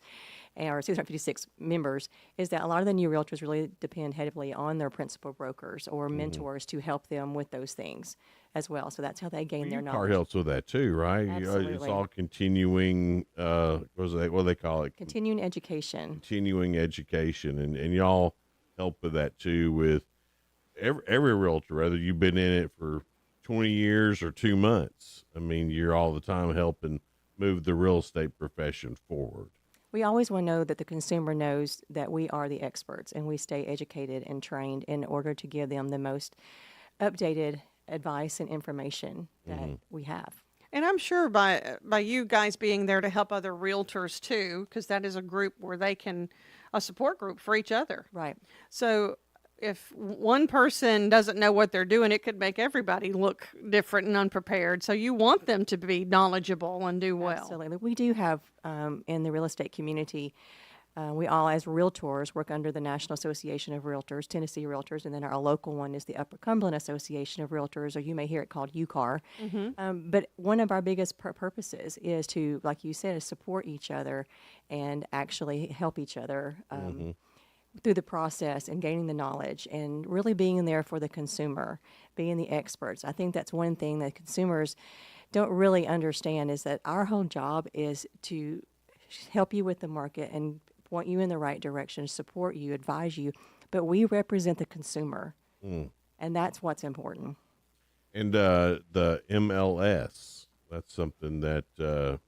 or 656 members, is that a lot of the new realtors really depend heavily on their principal brokers or mentors to help them with those things as well. So that's how they gain their Car knowledge. helps with that too, right? It's Absolutely. all continuing. What do they call it? Continuing education. Continuing education, and y'all help with that too. With every realtor, whether you've been in it for 20 years or 2 months, I mean, you're all the time helping move the real estate profession forward. We always want to know that the consumer knows that we are the experts and we stay educated and trained in order to give them the most updated advice and information that we have. And I'm sure by you guys being there to help other realtors too, because that is a group where they can, a support group for each other. Right. So if one person doesn't know what they're doing, it could make everybody look different and unprepared. So you want them to be knowledgeable and do well. Absolutely. We do have in the real estate community, we all as realtors work under the National Association of Realtors, Tennessee Realtors, and then our local one is the Upper Cumberland Association of Realtors, or you may hear it called UCAR. But one of our biggest purposes is to, like you said, is support each other and actually help each other through the process and gaining the knowledge and really being there for the consumer, being the experts. I think that's one thing that consumers don't really understand is that our whole job is to help you with the market and point you in the right direction, support you, advise you, but we represent the consumer, and that's what's important. And the MLS, that's something that that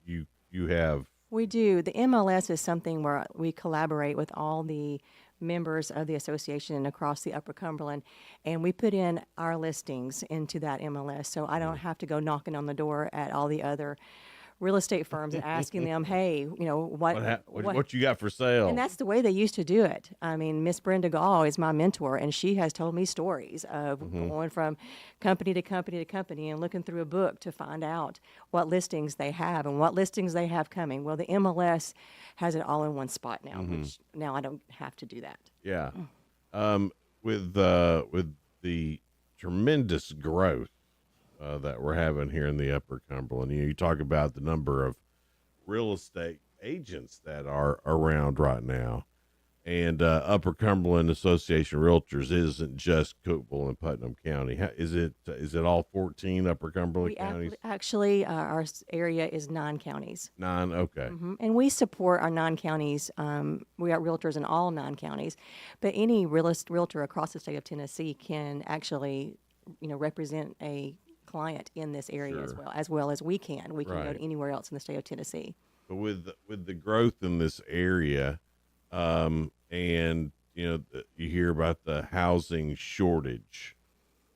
you have. We do. The MLS is something where we collaborate with all the members of the association across the Upper Cumberland, and we put in our listings into that MLS, so I don't have to go knocking on the door at all the other real estate firms and asking them, hey, What you got for sale? And that's the way they used to do it. I mean, Miss Brenda Gall is my mentor, and she has told me stories of going from company to company to company and looking through a book to find out what listings they have and what listings they have coming. Well, the MLS has it all in one spot now, which now I don't have to do that. Yeah. With the tremendous growth that we're having here in the Upper Cumberland, you talk about the number of real estate agents that are around right now, and Upper Cumberland Association of Realtors isn't just Cookeville and Putnam County. Is it all 14 Upper Cumberland counties? Actually, our area is 9 counties. 9, okay. And we support our 9 counties. We are realtors in all 9 counties, but any realtor across the state of Tennessee can actually, represent a client in this area as well as we can. We can go to anywhere else in the state of Tennessee. But with the growth in this area, and you hear about the housing shortage,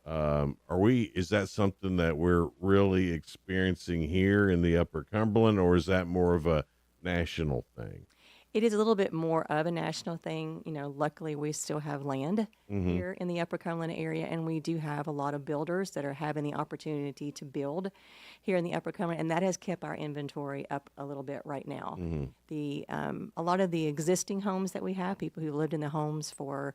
is that something that we're really experiencing here in the Upper Cumberland, or is that more of a national thing? It is a little bit more of a national thing. Luckily we still have land here in the Upper Cumberland area, and we do have a lot of builders that are having the opportunity to build here in the Upper Cumberland, and that has kept our inventory up a little bit right now. A lot of the existing homes that we have, people who lived in the homes for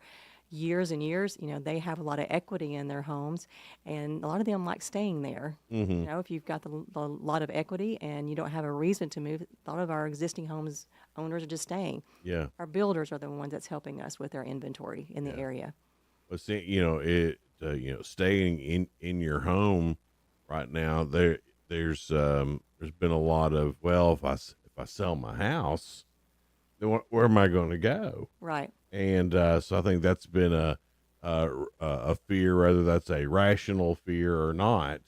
years and years, they have a lot of equity in their homes, and a lot of them like staying there. If you've got a lot of equity and you don't have a reason to move, a lot of our existing homes owners are just staying. Yeah. Our builders are the ones that's helping us with our inventory in the area. But see, staying in your home right now, there's been a lot of, well, if I sell my house, then where am I going to go? Right. And so I think that's been a fear, whether that's a rational fear or not,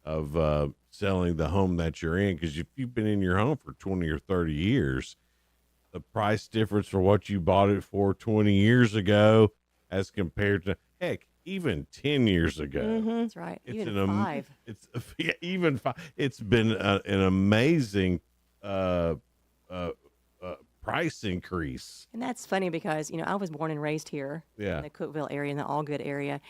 of selling the home that you're in, because if you've been in your home for 20 or 30 years, the price difference for what you bought it for 20 years ago as compared to, heck, even 10 years ago. That's right. It's Even 5. It's even 5. It's been an amazing price increase. And that's funny because, I was born and raised here Yeah. in the Cookeville area, in the Allgood area.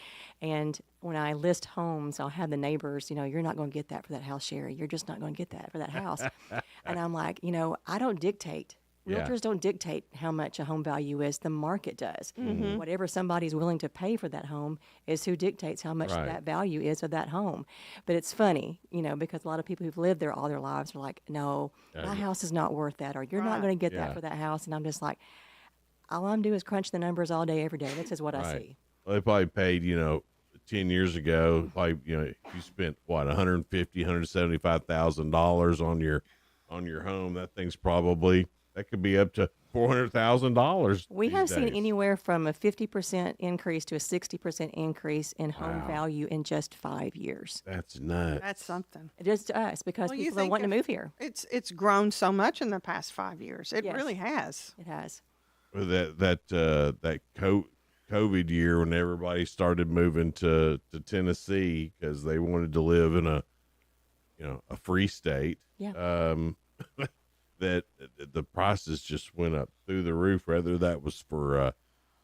And when I list homes, I'll have the neighbors, you're not going to get that for that house, Sherry. You're just not going to get that for that house. And I'm like, I don't dictate. Yeah. Realtors don't dictate how much a home value is. The market does. Whatever somebody's willing to pay for that home is who dictates how much Right. that value is of that home. But it's funny, because a lot of people who've lived there all their lives are like, no, my house is not worth that, or you're not going to get that for that house. And I'm just like, all I'm doing is crunch the numbers all day, every day. This is what I see. Well, they probably paid, 10 years ago, probably, if you spent $175,000 on your home, that thing's probably, that could be up to $400,000. We have seen anywhere from a 50% increase to a 60% increase in home value in just 5 years. That's nuts. That's something. It is to us because Well, you people are think wanting to if- move here. It's grown so much in the past 5 years. It Yes. really has. It has. Well, that COVID year when everybody started moving to Tennessee because they wanted to live in a free state. Yeah. That the prices just went up through the roof, whether that was for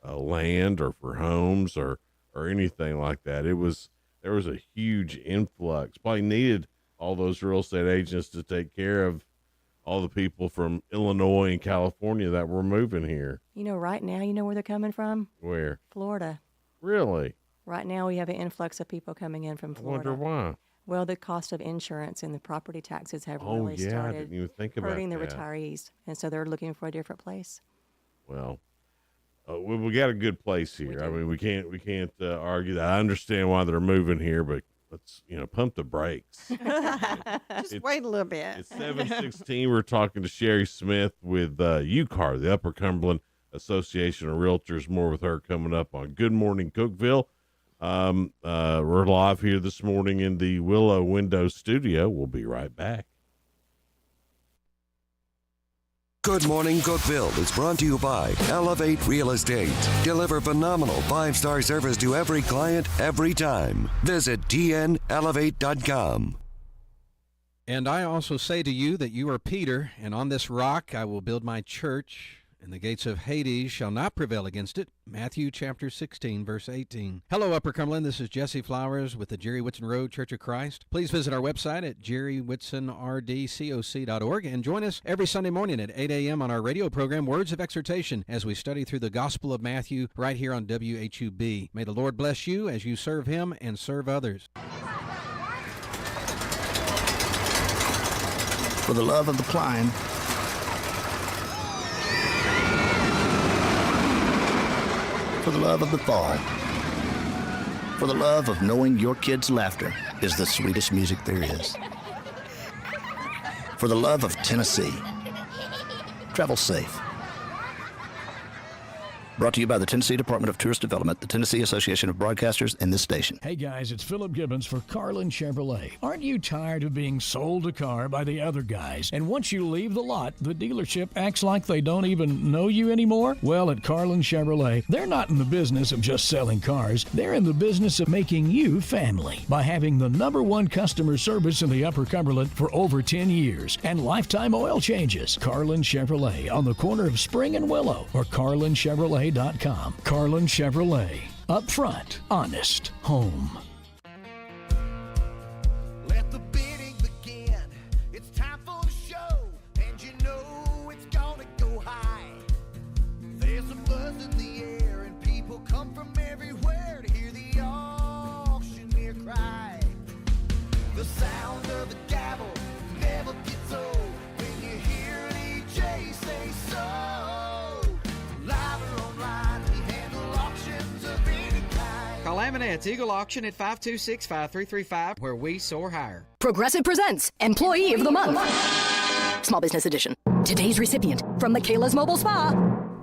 land or for homes or anything like that. There was a huge influx. Probably needed all those real estate agents to take care of all the people from Illinois and California that were moving here. Right now, where they're coming from? Where? Florida. Really? Right now, we have an influx of people coming in from I Florida. wonder why. Well, the cost of insurance and the property taxes have really I started didn't even think about hurting the that. retirees, and so they're looking for a different place. Well, we got a good place here. I mean, we can't argue that. I understand why they're moving here, but let's pump the brakes. Just wait a little bit. It's 7:16. We're talking to Sherry Smith with UCAR, the Upper Cumberland Association of Realtors. More with her coming up on Good Morning Cookeville. We're live here this morning in the Willow Window Studio. We'll be right back. Good Morning Cookeville is brought to you by Elevate Real Estate. Deliver phenomenal 5-star service to every client, every time. Visit tnelevate.com. And I also say to you that you are Peter, and on this rock I will build my church, and the gates of Hades shall not prevail against it. Matthew chapter 16, verse 18. Hello, Upper Cumberland. This is Jesse Flowers with the Jerry Whitson Road Church of Christ. Please visit our website at jerrywhitsonrdcoc.org and join us every Sunday morning at 8 a.m. on our radio program, Words of Exhortation, as we study through the Gospel of Matthew right here on WHUB. May the Lord bless you as you serve Him and serve others. For the love of the Klein, for the love of the fall, for the love of knowing your kids' laughter is the sweetest music there is, for the love of Tennessee. Travel safe. Brought to you by the Tennessee Department of Tourist Development, the Tennessee Association of Broadcasters, and this station. Hey guys, it's Philip Gibbons for Carlin Chevrolet. Aren't you tired of being sold a car by the other guys? And once you leave the lot, the dealership acts like they don't even know you anymore? Well, at Carlin Chevrolet, they're not in the business of just selling cars. They're in the business of making you family by having the #1 customer service in the Upper Cumberland for over 10 years and lifetime oil changes. Carlin Chevrolet on the corner of Spring and Willow, or carlinchevrolet.com. Carlin Chevrolet. Upfront, honest, home. Let the bidding begin. It's time for the show, and you know it's gonna go high. There's a buzz in the air, and people come from everywhere to hear the auctioneer cry. The sound of the gavel never gets old when you hear an EJ say so. Live or online, we handle auctions of any kind. Call Amanette's Eagle Auction at 526-5335, where we soar higher. Progressive presents Employee of the Month. Small Business Edition. Today's recipient from Michaela's Mobile Spa,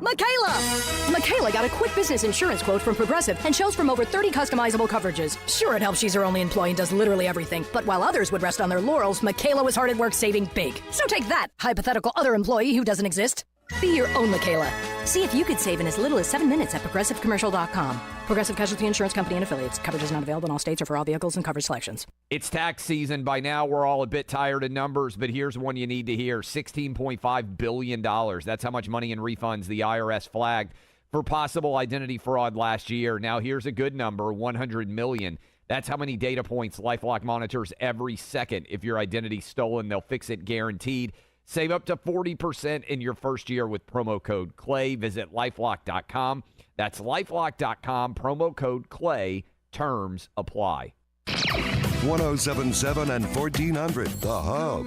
Michaela! Michaela got a quick business insurance quote from Progressive and chose from over 30 customizable coverages. Sure, it helps she's her only employee and does literally everything, but while others would rest on their laurels, Michaela was hard at work saving big. So take that, hypothetical other employee who doesn't exist. Be your own Michaela. See if you could save in as little as 7 minutes at ProgressiveCommercial.com. Progressive Casualty Insurance Company and Affiliates. Coverage is not available in all states or for all vehicles and coverage selections. It's tax season. By now, we're all a bit tired of numbers, but here's one you need to hear. $16.5 billion. That's how much money in refunds the IRS flagged for possible identity fraud last year. Now, here's a good number, $100 million. That's how many data points LifeLock monitors every second. If your identity's stolen, they'll fix it guaranteed. Save up to 40% in your first year with promo code CLAY. Visit LifeLock.com. That's LifeLock.com, promo code CLAY. Terms apply. 1077 and 1400, The Hub.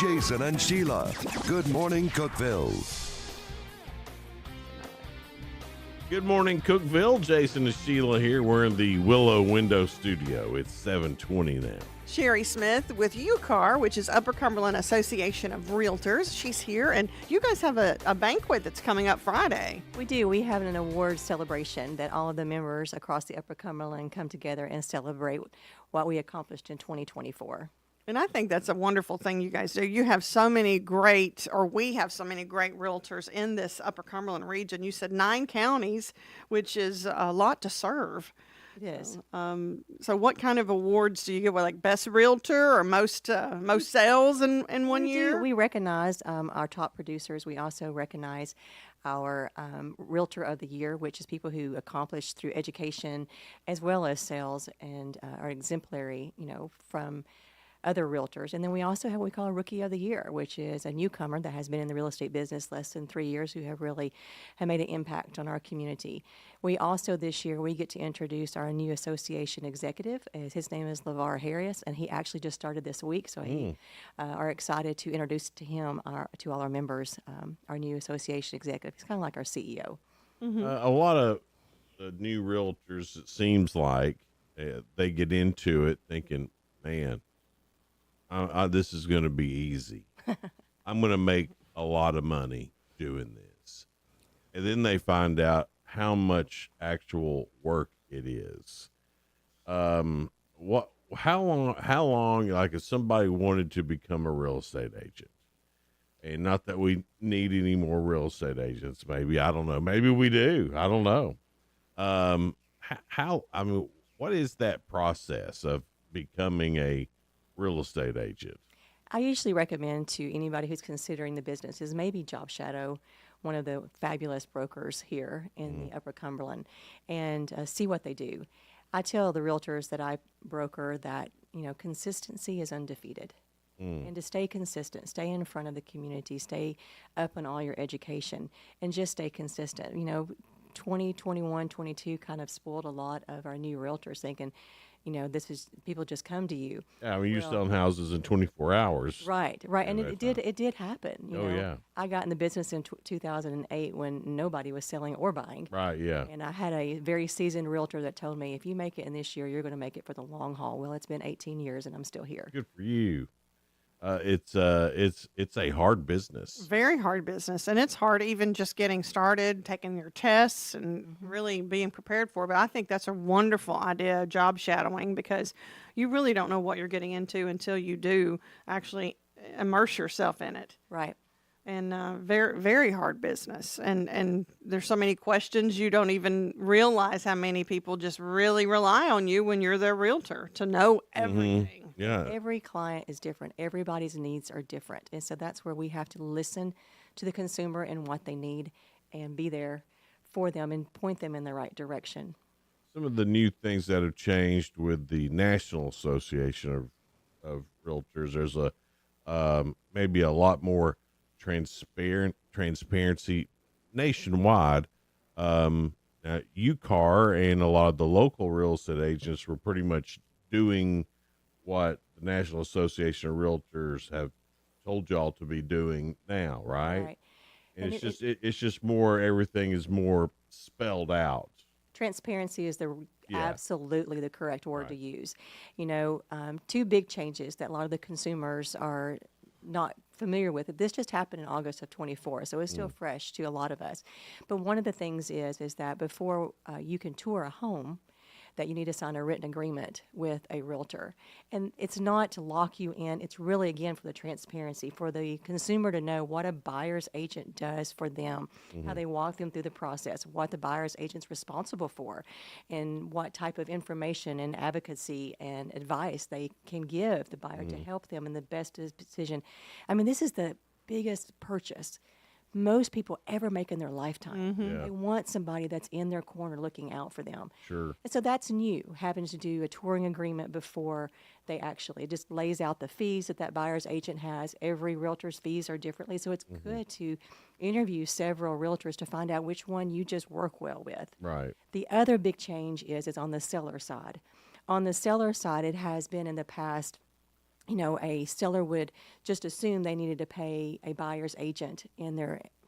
Jason and Sheila. Good morning, Cookeville. Good morning, Cookeville. Jason and Sheila here. We're in the Willow Window Studio. It's 7:20 now. Sherry Smith with UCAR, which is Upper Cumberland Association of Realtors. She's here, and you guys have a banquet that's coming up Friday. We do. We have an award celebration that all of the members across the Upper Cumberland come together and celebrate what we accomplished in 2024. And I think that's a wonderful thing you guys do. You have so many great, or we have so many great realtors in this Upper Cumberland region. You said 9 counties, which is a lot to serve. It is. So what kind of awards do you get? Like best realtor or most sales in one year? We recognize our top producers. We also recognize our Realtor of the Year, which is people who accomplish through education as well as sales and are exemplary, from other realtors. And then we also have what we call a Rookie of the Year, which is a newcomer that has been in the real estate business less than 3 years who have made an impact on our community. We also, this year, we get to introduce our new association executive. His name is LeVar Harris, and he actually just started this week, so we are excited to introduce to him, to all our members, our new association executive. He's kind of like our CEO. A lot of new realtors, it seems like, they get into it thinking, man, this is going to be easy. I'm going to make a lot of money doing this. And then they find out how much actual work it is. How long, like if somebody wanted to become a real estate agent, and not that we need any more real estate agents, maybe, I don't know. Maybe we do. I don't know. What is that process of becoming a real estate agent? I usually recommend to anybody who's considering the business is maybe job shadow one of the fabulous brokers here in the Upper Cumberland and see what they do. I tell the realtors that I broker that, consistency is undefeated. And to stay consistent, stay in front of the community, stay up on all your education, and just stay consistent. 2021, 22 kind of spoiled a lot of our new realtors thinking, this is people just come to you. Yeah, you're selling houses in 24 hours. Right. And it did happen. Yeah. I got in the business in 2008 when nobody was selling or buying. Right, yeah. And I had a very seasoned realtor that told me, if you make it in this year, you're going to make it for the long haul. Well, it's been 18 years and I'm still here. Good for you. It's a hard business. Very hard business, and it's hard even just getting started, taking your tests, and really being prepared for it. But I think that's a wonderful idea, job shadowing, because you really don't know what you're getting into until you do actually immerse yourself in it. Right. And very, very hard business. And there's so many questions, you don't even realize how many people just really rely on you when you're their realtor to know everything. Yeah. Every client is different. Everybody's needs are different. And so that's where we have to listen to the consumer and what they need and be there for them and point them in the right direction. Some of the new things that have changed with the National Association of Realtors, there's maybe a lot more transparency nationwide. UCAR and a lot of the local real estate agents were pretty much doing what the National Association of Realtors have told y'all to be doing now, right? And it's just more, everything is more spelled out. Transparency is absolutely the correct word to use. Two big changes that a lot of the consumers are not familiar with it. This just happened in August of 24, so it's still fresh to a lot of us. But one of the things is that before you can tour a home, that you need to sign a written agreement with a realtor. And it's not to lock you in. It's really, again, for the transparency, for the consumer to know what a buyer's agent does for them, how they walk them through the process, what the buyer's agent's responsible for, and what type of information and advocacy and advice they can give the buyer to help them in the best decision. I mean, this is the biggest purchase most people ever make in their lifetime. They want somebody that's in their corner looking out for them. Sure. And so that's new, having to do a touring agreement before they actually, it just lays out the fees that buyer's agent has. Every realtor's fees are differently, so it's good to interview several realtors to find out which one you just work well with. Right. The other big change is on the seller side. On the seller side, it has been in the past, a seller would just assume they needed to pay a buyer's agent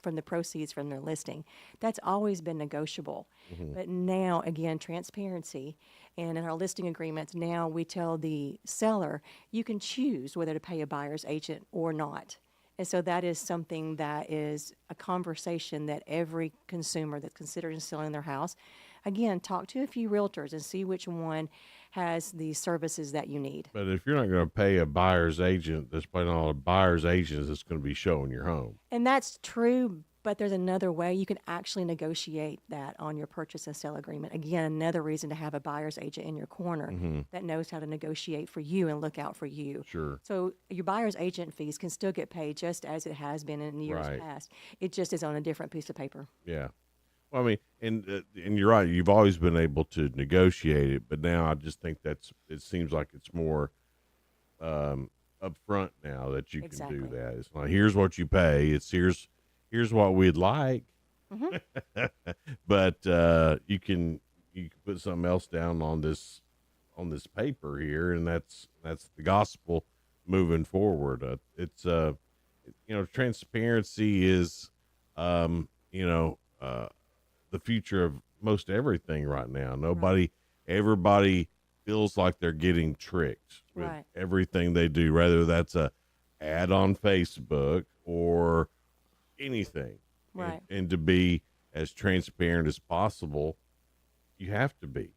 from the proceeds from their listing. That's always been negotiable. But now, again, transparency, and in our listing agreements, now we tell the seller, you can choose whether to pay a buyer's agent or not. And so that is something that is a conversation that every consumer that's considering selling their house, again, talk to a few realtors and see which one has the services that you need. But if you're not going to pay a buyer's agent, there's probably not a buyer's agent that's going to be showing your home. And that's true, but there's another way. You can actually negotiate that on your purchase and sale agreement. Again, another reason to have a buyer's agent in your corner that knows how to negotiate for you and look out for you. Sure. So your buyer's agent fees can still get paid just as it has been in years past. It just is on a different piece of paper. Yeah. Well, I mean, and you're right. You've always been able to negotiate it, but now I just think it seems like it's more upfront now that you can do that. It's like, here's what you pay. It's here's what we'd like, but you can put something else down on this paper here, and that's the gospel moving forward. It's transparency is the future of most everything right now. Everybody feels like they're getting tricked with everything they do, whether that's a ad on Facebook or anything. Right. And to be as transparent as possible, you have to be.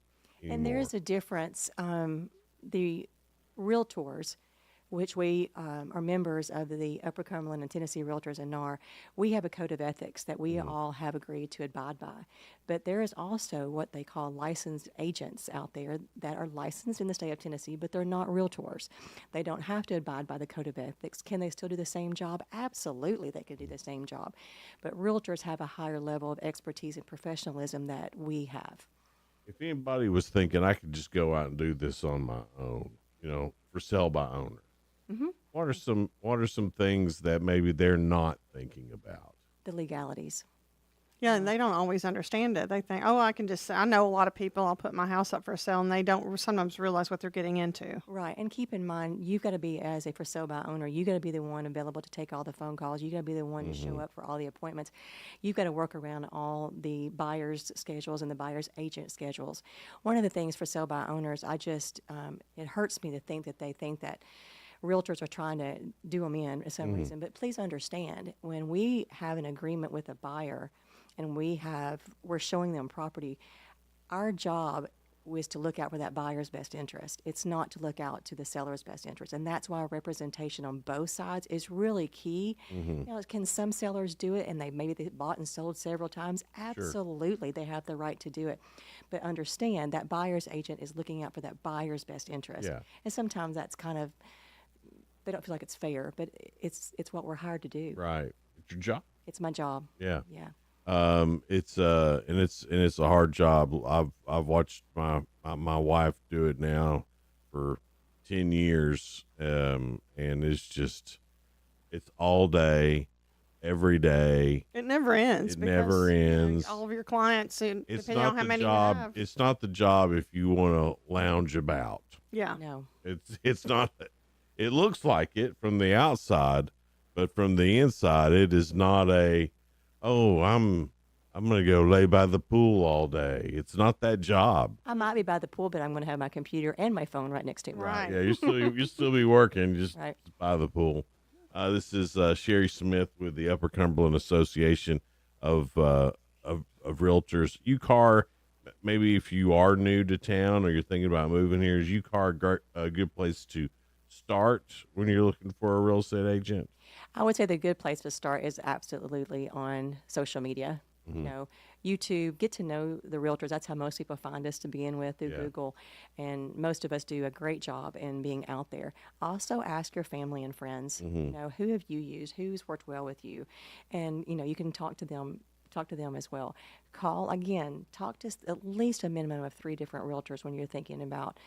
And there is a difference. The realtors, which we are members of the Upper Cumberland and Tennessee Realtors and NAR, we have a code of ethics that we all have agreed to abide by. But there is also what they call licensed agents out there that are licensed in the state of Tennessee, but they're not realtors. They don't have to abide by the code of ethics. Can they still do the same job? Absolutely, they can do the same job. But realtors have a higher level of expertise and professionalism that we have. If anybody was thinking I could just go out and do this on my own, for sale by owner, what are some things that maybe they're not thinking about? The legalities. Yeah, and they don't always understand it. They think, I know a lot of people, I'll put my house up for sale, and they don't sometimes realize what they're getting into. Right, and keep in mind, you've got to be, as a for sale by owner, you got to be the one available to take all the phone calls. You got to be the one to show up for all the appointments. You've got to work around all the buyer's schedules and the buyer's agent schedules. One of the things for sale by owners, it hurts me to think that they think that realtors are trying to do them in for some reason. But please understand, when we have an agreement with a buyer and we're showing them property, our job was to look out for that buyer's best interest. It's not to look out to the seller's best interest. And that's why representation on both sides is really key. Can some sellers do it and maybe they bought and sold several times? Absolutely, they have the right to do it. But understand that buyer's agent is looking out for that buyer's best interest. Yeah. And sometimes that's kind of, they don't feel like it's fair, but it's what we're hired to do. Right. It's your job. It's my job. Yeah. Yeah. It's a hard job. I've watched my wife do it now for 10 years. And it's all day, every day. It never ends. It never ends. All of your clients, depending on how many job, you have. It's not the job if you want to lounge about. Yeah. No. It's not. It looks like it from the outside, but from the inside, it is not I'm going to go lay by the pool all day. It's not that job. I might be by the pool, but I'm going to have my computer and my phone right next to me. Right. Yeah, you still be working just by the pool. This is Sherry Smith with the Upper Cumberland Association of Realtors. UCAR, maybe if you are new to town or you're thinking about moving here, is UCAR a good place to start when you're looking for a real estate agent? I would say the good place to start is absolutely on social media. You know, YouTube, get to know the realtors. That's how most people find us to begin with, through Google. And most of us do a great job in being out there. Also ask your family and friends, you know, who have you used? Who's worked well with you? And, you know, you can talk to them as well. Talk to at least a minimum of 3 different realtors when you're thinking about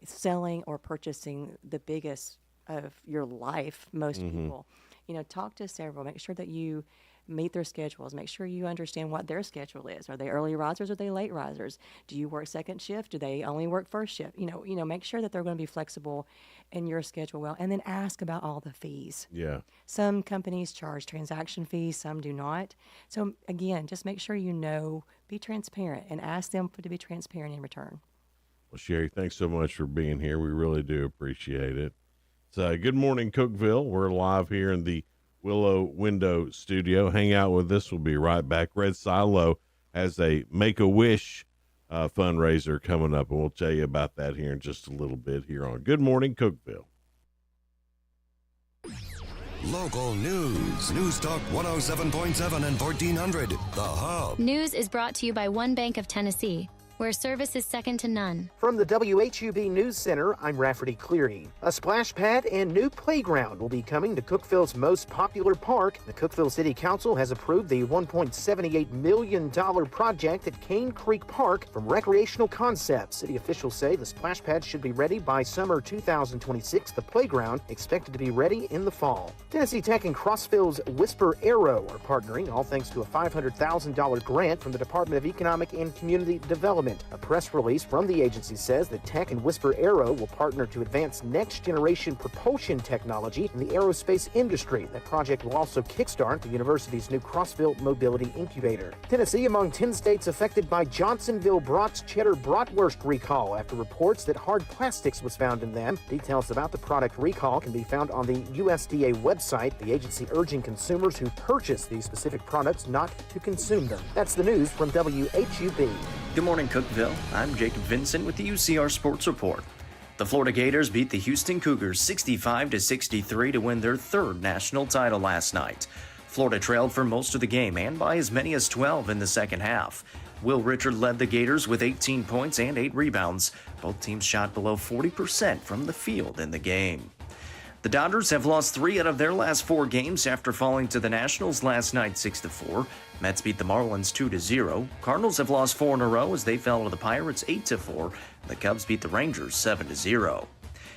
selling or purchasing the biggest of your life. Most people, you know, talk to several. Make sure that you meet their schedules. Make sure you understand what their schedule is. Are they early risers or are they late risers? Do you work second shift? Do they only work first shift? You know, make sure that they're going to be flexible in your schedule well, and then ask about all the fees. Yeah. Some companies charge transaction fees, some do not. So again, just make sure you know, be transparent, and ask them to be transparent in return. Well, Sherry, thanks so much for being here. We really do appreciate it. So, good morning, Cookeville. We're live here in the Willow Window Studio. Hang out with us. We'll be right back. Red Silo has a Make-A-Wish fundraiser coming up, and we'll tell you about that here in just a little bit here on Good Morning Cookeville. Local news. News Talk 107.7 and 1400. The Hub. News is brought to you by One Bank of Tennessee, where service is second to none. From the WHUB News Center, I'm Rafferty Cleary. A splash pad and new playground will be coming to Cookeville's most popular park. The Cookeville City Council has approved the $1.78 million project at Cane Creek Park from Recreational Concepts. City officials say the splash pad should be ready by summer 2026. The playground expected to be ready in the fall. Tennessee Tech and Crossville's Whisper Arrow are partnering, all thanks to a $500,000 grant from the Department of Economic and Community Development. A press release from the agency says that Tech and Whisper Aero will partner to advance next-generation propulsion technology in the aerospace industry. That project will also kickstart the university's new Crossville Mobility Incubator. Tennessee among 10 states affected by Johnsonville Brats Cheddar Bratwurst recall after reports that hard plastics was found in them. Details about the product recall can be found on the USDA website. The agency urging consumers who purchase these specific products not to consume them. That's the news from WHUB. Good morning, Cookeville. I'm Jacob Vincent with the UCR Sports Report. The Florida Gators beat the Houston Cougars 65-63 to win their 3rd national title last night. Florida trailed for most of the game and by as many as 12 in the second half. Will Richard led the Gators with 18 points and 8 rebounds. Both teams shot below 40% from the field in the game. The Dodgers have lost 3 out of their last 4 games after falling to the Nationals last night 6-4. Mets beat the Marlins 2-0. Cardinals have lost 4 in a row as they fell to the Pirates 8-4. The Cubs beat the Rangers 7-0.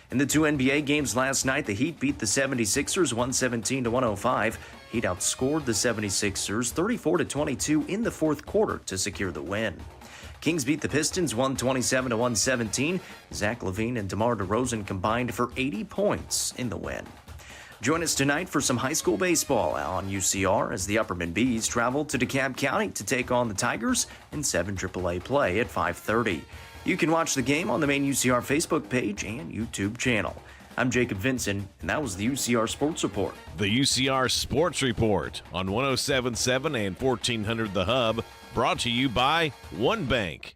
In the 2 NBA games last night, the Heat beat the 76ers 117-105. Heat outscored the 76ers 34-22 in the 4th quarter to secure the win. Kings beat the Pistons 127-117. Zach LaVine and DeMar DeRozan combined for 80 points in the win. Join us tonight for some high school baseball on UCR as the Upperman Bees travel to DeKalb County to take on the Tigers in 7 AAA play at 5:30. You can watch the game on the main UCR Facebook page and YouTube channel. I'm Jacob Vincent, and that was the UCR Sports Report. The UCR Sports Report on 107.7 and 1400 The Hub, brought to you by One Bank.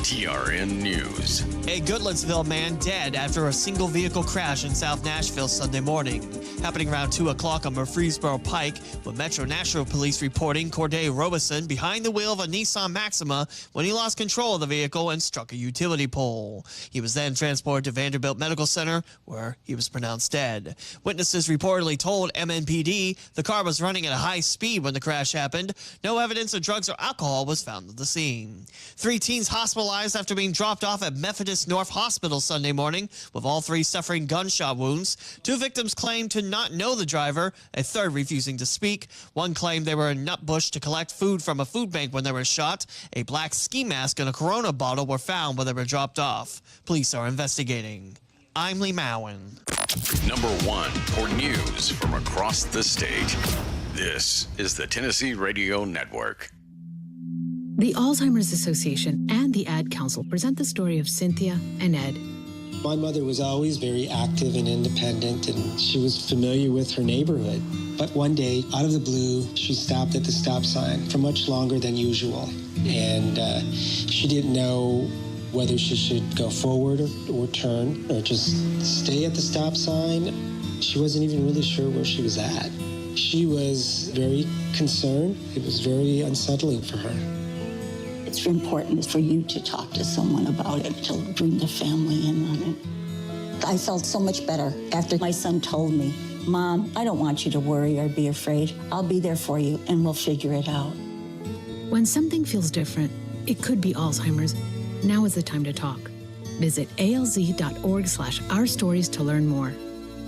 TRN News. A Goodlettsville man dead after a single vehicle crash in South Nashville Sunday morning. Happening around 2 o'clock on Murfreesboro Pike, with Metro Nashville Police reporting Corday Robeson behind the wheel of a Nissan Maxima when he lost control of the vehicle and struck a utility pole. He was then transported to Vanderbilt Medical Center, where he was pronounced dead. Witnesses reportedly told MNPD the car was running at a high speed when the crash happened. No evidence of drugs or alcohol was found at the scene. 3 teens hospitalized after being dropped off at Methodist North Hospital Sunday morning, with all 3 suffering gunshot wounds. 2 victims claimed to not know the driver, a third refusing to speak. One claimed they were in Nutbush to collect food from a food bank when they were shot. A black ski mask and a Corona bottle were found when they were dropped off. Police are investigating. I'm Lee Mowen. Number 1 for news from across the state. This is the Tennessee Radio Network. The Alzheimer's Association and the Ad Council present the story of Cynthia and Ed. My mother was always very active and independent, and she was familiar with her neighborhood. But one day, out of the blue, she stopped at the stop sign for much longer than usual. And she didn't know whether she should go forward or turn or just stay at the stop sign. She wasn't even really sure where she was at. She was very concerned. It was very unsettling for her. It's important for you to talk to someone about it, to bring the family in on it. I felt so much better after my son told me, Mom, I don't want you to worry or be afraid. I'll be there for you and we'll figure it out. When something feels different, it could be Alzheimer's. Now is the time to talk. Visit alz.org/ourstories to learn more.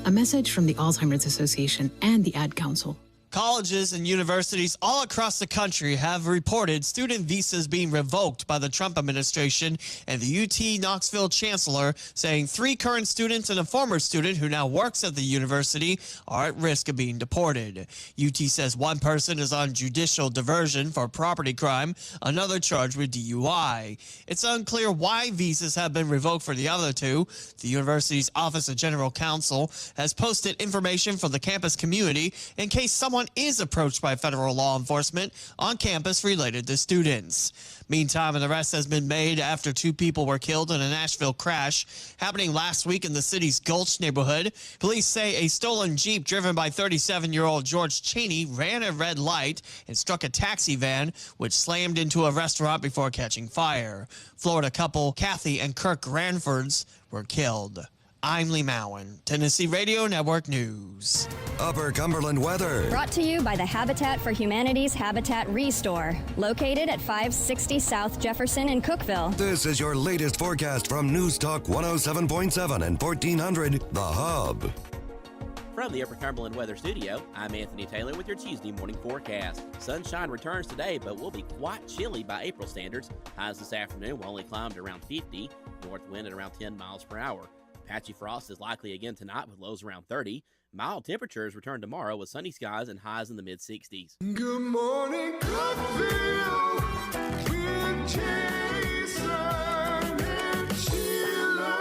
A message from the Alzheimer's Association and the Ad Council. Colleges and universities all across the country have reported student visas being revoked by the Trump administration and the UT Knoxville chancellor, saying 3 current students and a former student who now works at the university are at risk of being deported. UT says one person is on judicial diversion for property crime, another charged with DUI. It's unclear why visas have been revoked for the other 2. The university's Office of General Counsel has posted information for the campus community in case someone is approached by federal law enforcement on campus related to students. Meantime, an arrest has been made after 2 people were killed in a Nashville crash happening last week in the city's Gulch neighborhood. Police say a stolen Jeep driven by 37-year-old George Cheney ran a red light and struck a taxi van, which slammed into a restaurant before catching fire. Florida couple Kathy and Kirk Granfords were killed. I'm Lee Mowen, Tennessee Radio Network News. Upper Cumberland weather. Brought to you by the Habitat for Humanity's Habitat Restore, located at 560 South Jefferson in Cookeville. This is your latest forecast from News Talk 107.7 and 1400, The Hub. From the Upper Cumberland Weather Studio, I'm Anthony Taylor with your Tuesday morning forecast. Sunshine returns today, but will be quite chilly by April standards. Highs this afternoon will only climb to around 50, north wind at around 10 miles per hour. Patchy frost is likely again tonight with lows around 30. Mild temperatures return tomorrow with sunny skies and highs in the mid-60s. Good morning, Cookeville, with Jason and Sheila.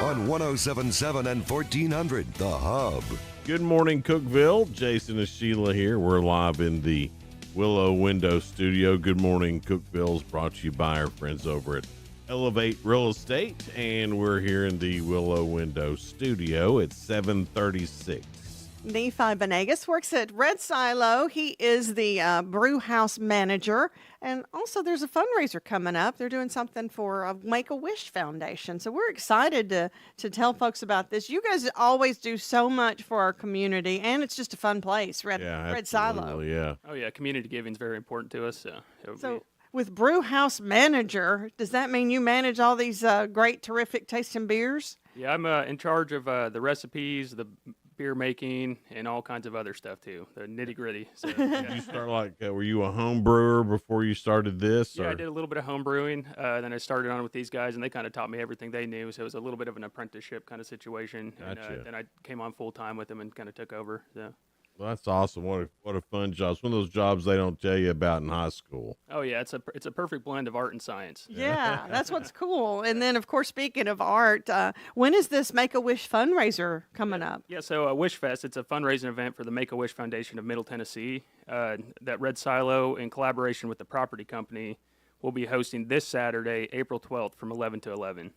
On 107.7 and 1400, The Hub. Good morning, Cookeville. Jason and Sheila here. We're live in the Willow Window Studio. Good morning, Cookeville is brought to you by our friends over at Elevate Real Estate, and we're here in the Willow Window Studio at 736. Nephi Benegas works at Red Silo. He is the brew house manager. And also there's a fundraiser coming up. They're doing something for Make-A-Wish Foundation. So we're excited to tell folks about this. You guys always do so much for our community, and it's just a fun place, Red Silo. Yeah. Oh, yeah. Community giving is very important to us. So with brew house manager, does that mean you manage all these great, terrific tasting beers? Yeah, I'm in charge of the recipes, the beer making, and all kinds of other stuff too. The nitty gritty. So, Did you start were you a home brewer before you started this? Yeah, I did a little bit of home brewing. Then I started on with these guys, and they kind of taught me everything they knew. So it was a little bit of an apprenticeship kind of situation. Gotcha. And then I came on full time with them and kind of took over. So. Well, that's awesome. What a fun job. It's one of those jobs they don't tell you about in high school. Oh yeah, it's a perfect blend of art and science. Yeah, that's what's cool. And then, of course, speaking of art, when is this Make-A-Wish fundraiser coming up? Yeah, so Wish Fest, it's a fundraising event for the Make-A-Wish Foundation of Middle Tennessee that Red Silo, in collaboration with the property company, will be hosting this Saturday, April 12th from 11 to 11.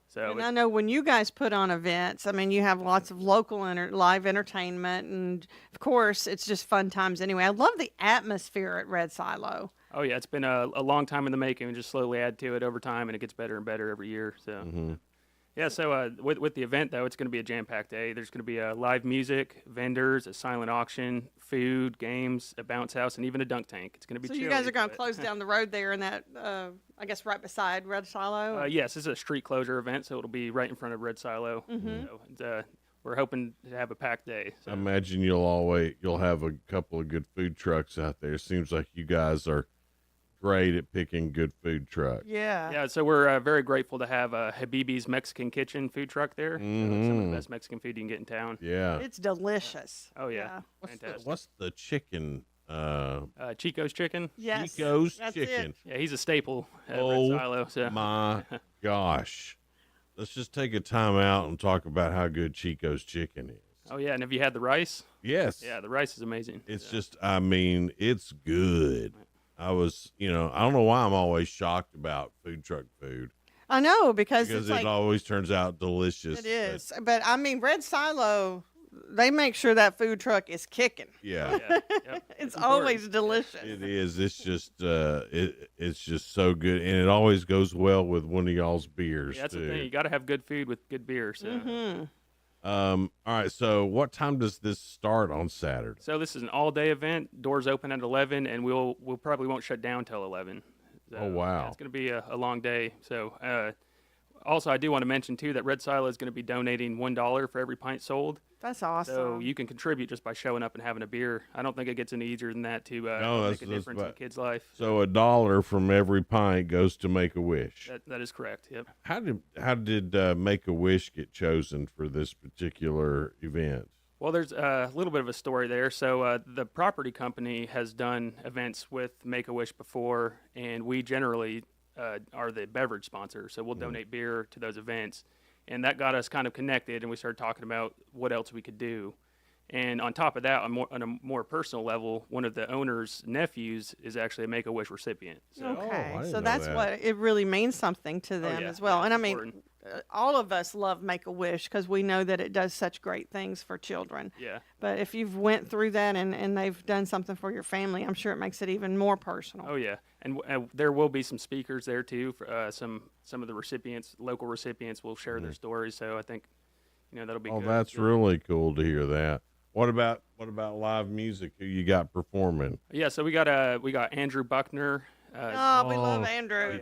So and I know when you guys put on events, I mean, you have lots of local live entertainment, and of course, it's just fun times anyway. I love the atmosphere at Red Silo. Oh yeah, it's been a long time in the making. We just slowly add to it over time, and it gets better and better every year. So, yeah. So with the event though, it's going to be a jam-packed day. There's going to be live music, vendors, a silent auction, food, games, a bounce house, and even a dunk tank. It's going to be. So chilly, you guys are going to close down the road there in that, I guess, right beside Red Silo. Yes, this is a street closure event, so it'll be right in front of Red Silo. So, we're hoping to have a packed day. So. I imagine you'll have a couple of good food trucks out there. Seems like you guys are great at picking good food trucks. Yeah. So we're very grateful to have Habibi's Mexican Kitchen food truck there. Some of the best Mexican food you can get in town. Yeah. It's delicious. Oh yeah. What's the chicken? Chico's chicken. Yes. Chico's that's chicken. It. Yeah, he's a staple at Oh Red Silo. So. my gosh. let's just take a time out and talk about how good Chico's chicken is. Oh yeah, and have you had the rice? Yes. Yeah, the rice is amazing. It's just, I mean, it's good. I don't know why I'm always shocked about food truck food. I know because Because it's it like, always turns out delicious. it is. But I mean, Red Silo, they make sure that food truck is kicking. Yeah. It's always delicious. It is. It's just it's just so good, and it always goes well with one of y'all's beers Yeah, that's too. the thing. You got to have good food with good beer. So. Mm-hmm. All right. So, what time does this start on Saturday? So this is an all-day event. Doors open at 11, and we'll probably won't shut down till 11. So, Oh, wow. yeah, it's going to be a long day. So also, I do want to mention too that Red Silo is going to be donating $1 for every pint sold. That's awesome. So you can contribute just by showing up and having a beer. I don't think it gets any easier than that to make a difference in a kid's life. So $1 from every pint goes to Make-A-Wish. That is correct. Yep. How did Make-A-Wish get chosen for this particular event? Well, there's a little bit of a story there. So the property company has done events with Make-A-Wish before, and we generally are the beverage sponsor. So we'll donate beer to those events. And that got us kind of connected, and we started talking about what else we could do. And on top of that, on a more personal level, one of the owner's nephews is actually a Make-A-Wish recipient. So, Okay, so that's what it really means something to them as well. And I mean, all of us love Make-A-Wish because we know that it does such great things for children. Yeah. But if you've went through that and they've done something for your family, I'm sure it makes it even more personal. Oh yeah, and there will be some speakers there too. For, some of the recipients, local recipients, will share their stories. So I think, that'll be. Oh, good. that's really cool to hear that. What about live music? Who you got performing? Yeah, so we got Andrew Buckner. We love Andrew.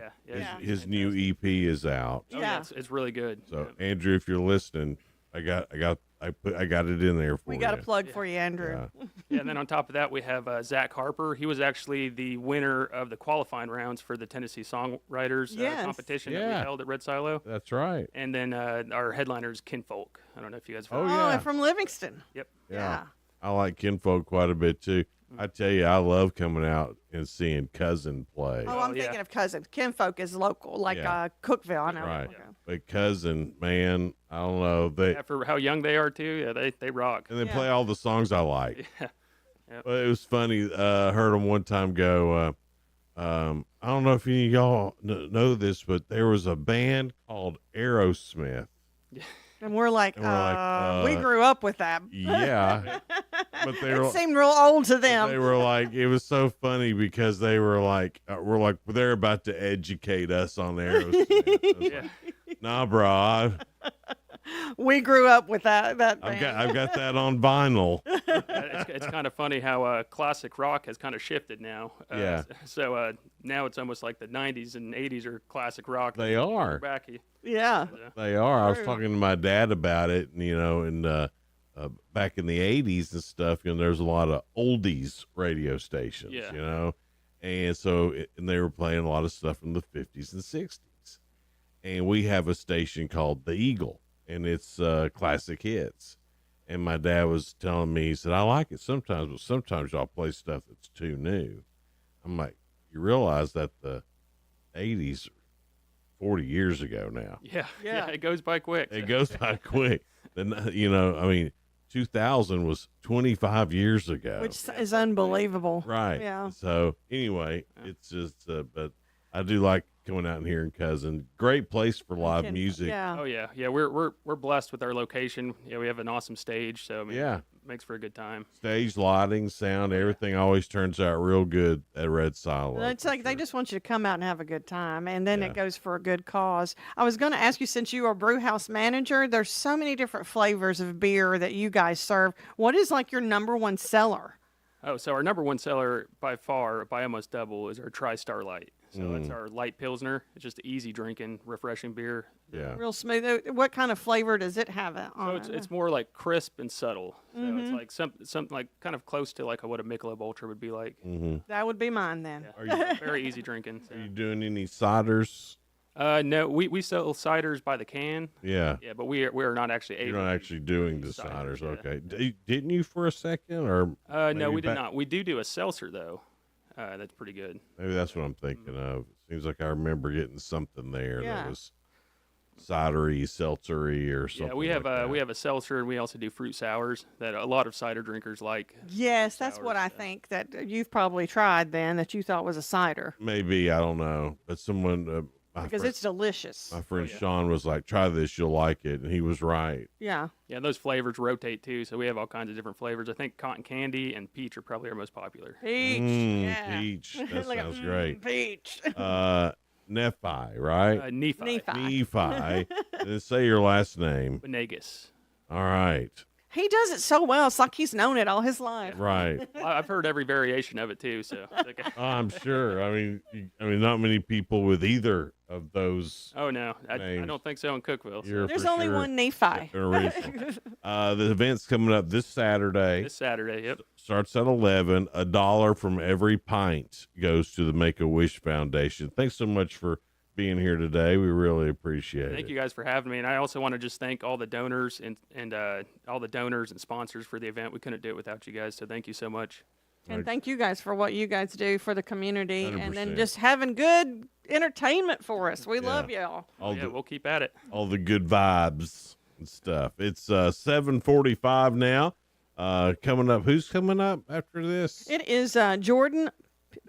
His new EP is out. Oh, yeah, it's really good. So Andrew, if you're listening, I got it in there for you. We got a plug for you, Andrew. Yeah, and then on top of that, we have Zach Harper. He was actually the winner of the qualifying rounds for the Tennessee Songwriters competition that we held at Red Silo. That's right. And then our headliner is Kinfolk. I don't know if you guys have Oh, from Livingston. Yep. Yeah. I like Kinfolk quite a bit too. I tell you, I love coming out and seeing Cousin play. Oh, I'm thinking of Cousins. Kinfolk is local, like Cookeville. I know. Right. But Cousin, man, I don't know. For how young they are too, they rock. And they play all the songs I like. Yeah. Yep. But it was funny. I heard them one time go, I don't know if any of y'all know this, but there was a band called Aerosmith. And we're like, we grew up with that. Yeah. But it seemed real old to them. They were like, it was so funny because they were like, they're about to educate us on Aerosmith. Like, nah, bro. We grew up with that band. I've got that on vinyl. It's kind of funny how classic rock has kind of shifted now. So now it's almost like the 90s and 80s are classic rock. They are. Yeah. They are. I was talking to my dad about it, and back in the 80s and stuff, there's a lot of oldies radio stations, and so and they were playing a lot of stuff from the 50s and 60s. And we have a station called The Eagle, and it's classic hits. And my dad was telling me, he said, I like it sometimes, but sometimes y'all play stuff that's too new. I'm like, you realize that the 80s are 40 years ago now. Yeah, it goes by quick. It goes by quick. Then, 2000 was 25 years ago. Which is unbelievable. Right. Yeah. So anyway, it's just, but I do like coming out and hearing Cousin. Great place for live music. Yeah. Oh yeah. Yeah. We're blessed with our location. Yeah. We have an awesome stage. So it makes for a good time. Stage lighting, sound, everything always turns out real good at Red Silo. It's like they just want you to come out and have a good time, and then it goes for a good cause. I was going to ask you, since you are brew house manager, there's so many different flavors of beer that you guys serve. What is like your number one seller? Oh, so our number one seller by far, by almost double, is our TriStar Light. So it's our light Pilsner. It's just easy drinking, refreshing beer. Yeah. Real smooth. What kind of flavor does it have on it? So it's more like crisp and subtle. So it's like something like kind of close to like what a Michelob Ultra would be like. Mm-hmm. That would be mine then. Yeah. Very easy drinking. So. Are you doing any ciders? No, we sell ciders by the can. Yeah. Yeah, but we're not actually able. You're not actually doing the ciders. Yeah. Okay. Didn't you for a second, or? No, we did not. We do a seltzer though. That's pretty good. Maybe that's what I'm thinking of. Seems like I remember getting something there that was. cidery, seltzery, or something. Yeah, we have a seltzer, and we also do fruit sours that a lot of cider drinkers like. Yes, that's what I think that you've probably tried then that you thought was a cider. Maybe, I don't know, but someone because it's delicious. My friend Sean was like, "Try this, you'll like it," and he was right. Yeah. Yeah, those flavors rotate too, so we have all kinds of different flavors. I think cotton candy and peach are probably our most popular. Peach, yeah. Peach, that Like sounds great. Peach. Nephi, right? Nephi. And then say your last name. Venegas. All right. He does it so well. It's like he's known it all his life. Right. I've heard every variation of it too, so. It's okay. Oh, I'm sure. I mean, not many people with either of those. Oh no, I don't think so in Cookeville. You're There's for only sure one Nephi. original. The event's coming up this Saturday. This Saturday, yep. Starts at 11. $1 from every pint goes to the Make-A-Wish Foundation. Thanks so much for being here today. We really appreciate it. Thank you guys for having me, and I also want to just thank all the donors and all the donors and sponsors for the event. We couldn't do it without you guys, so thank you so much. And thank you guys for what you guys do for the community 100%. and then just having good entertainment for us. We love y'all. We'll keep at it. All the good vibes and stuff. It's 7:45 now. Coming up, who's coming up after this? It is Jordan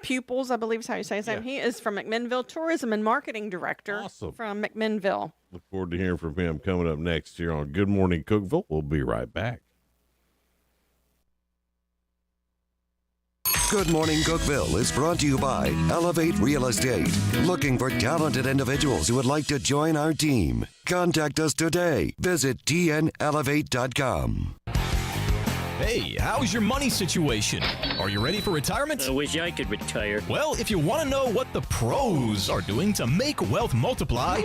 Pupils, I believe is how you say his name. He is from McMinnville Tourism and Marketing Director from McMinnville. Look forward to hearing from him coming up next here on Good Morning Cookeville. We'll be right back. Good Morning Cookeville is brought to you by Elevate Real Estate. Looking for talented individuals who would like to join our team? Contact us today. Visit tnelevate.com. Hey, how's your money situation? Are you ready for retirement? I wish I could retire. Well, if you want to know what the pros are doing to make wealth multiply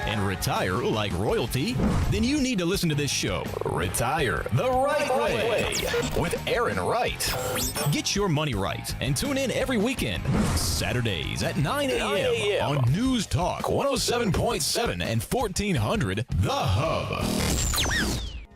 and retire like royalty, then you need to listen to this show, Retire the Right Way, with Aaron Wright. Get your money right and tune in every weekend, Saturdays at 9 a.m. on News Talk 107.7 and 1400 The Hub.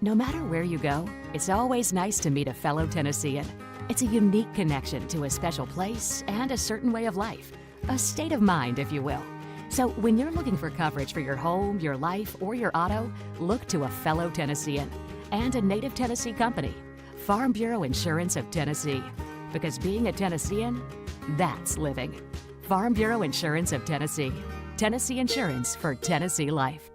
No matter where you go, it's always nice to meet a fellow Tennessean. It's a unique connection to a special place and a certain way of life, a state of mind, if you will. So when you're looking for coverage for your home, your life, or your auto, look to a fellow Tennessean and a native Tennessee company, Farm Bureau Insurance of Tennessee. Because being a Tennessean, that's living. Farm Bureau Insurance of Tennessee. Tennessee Insurance for Tennessee Life.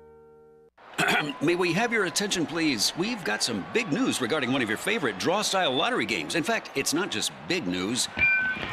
May we have your attention, please? We've got some big news regarding one of your favorite draw-style lottery games. In fact, it's not just big news.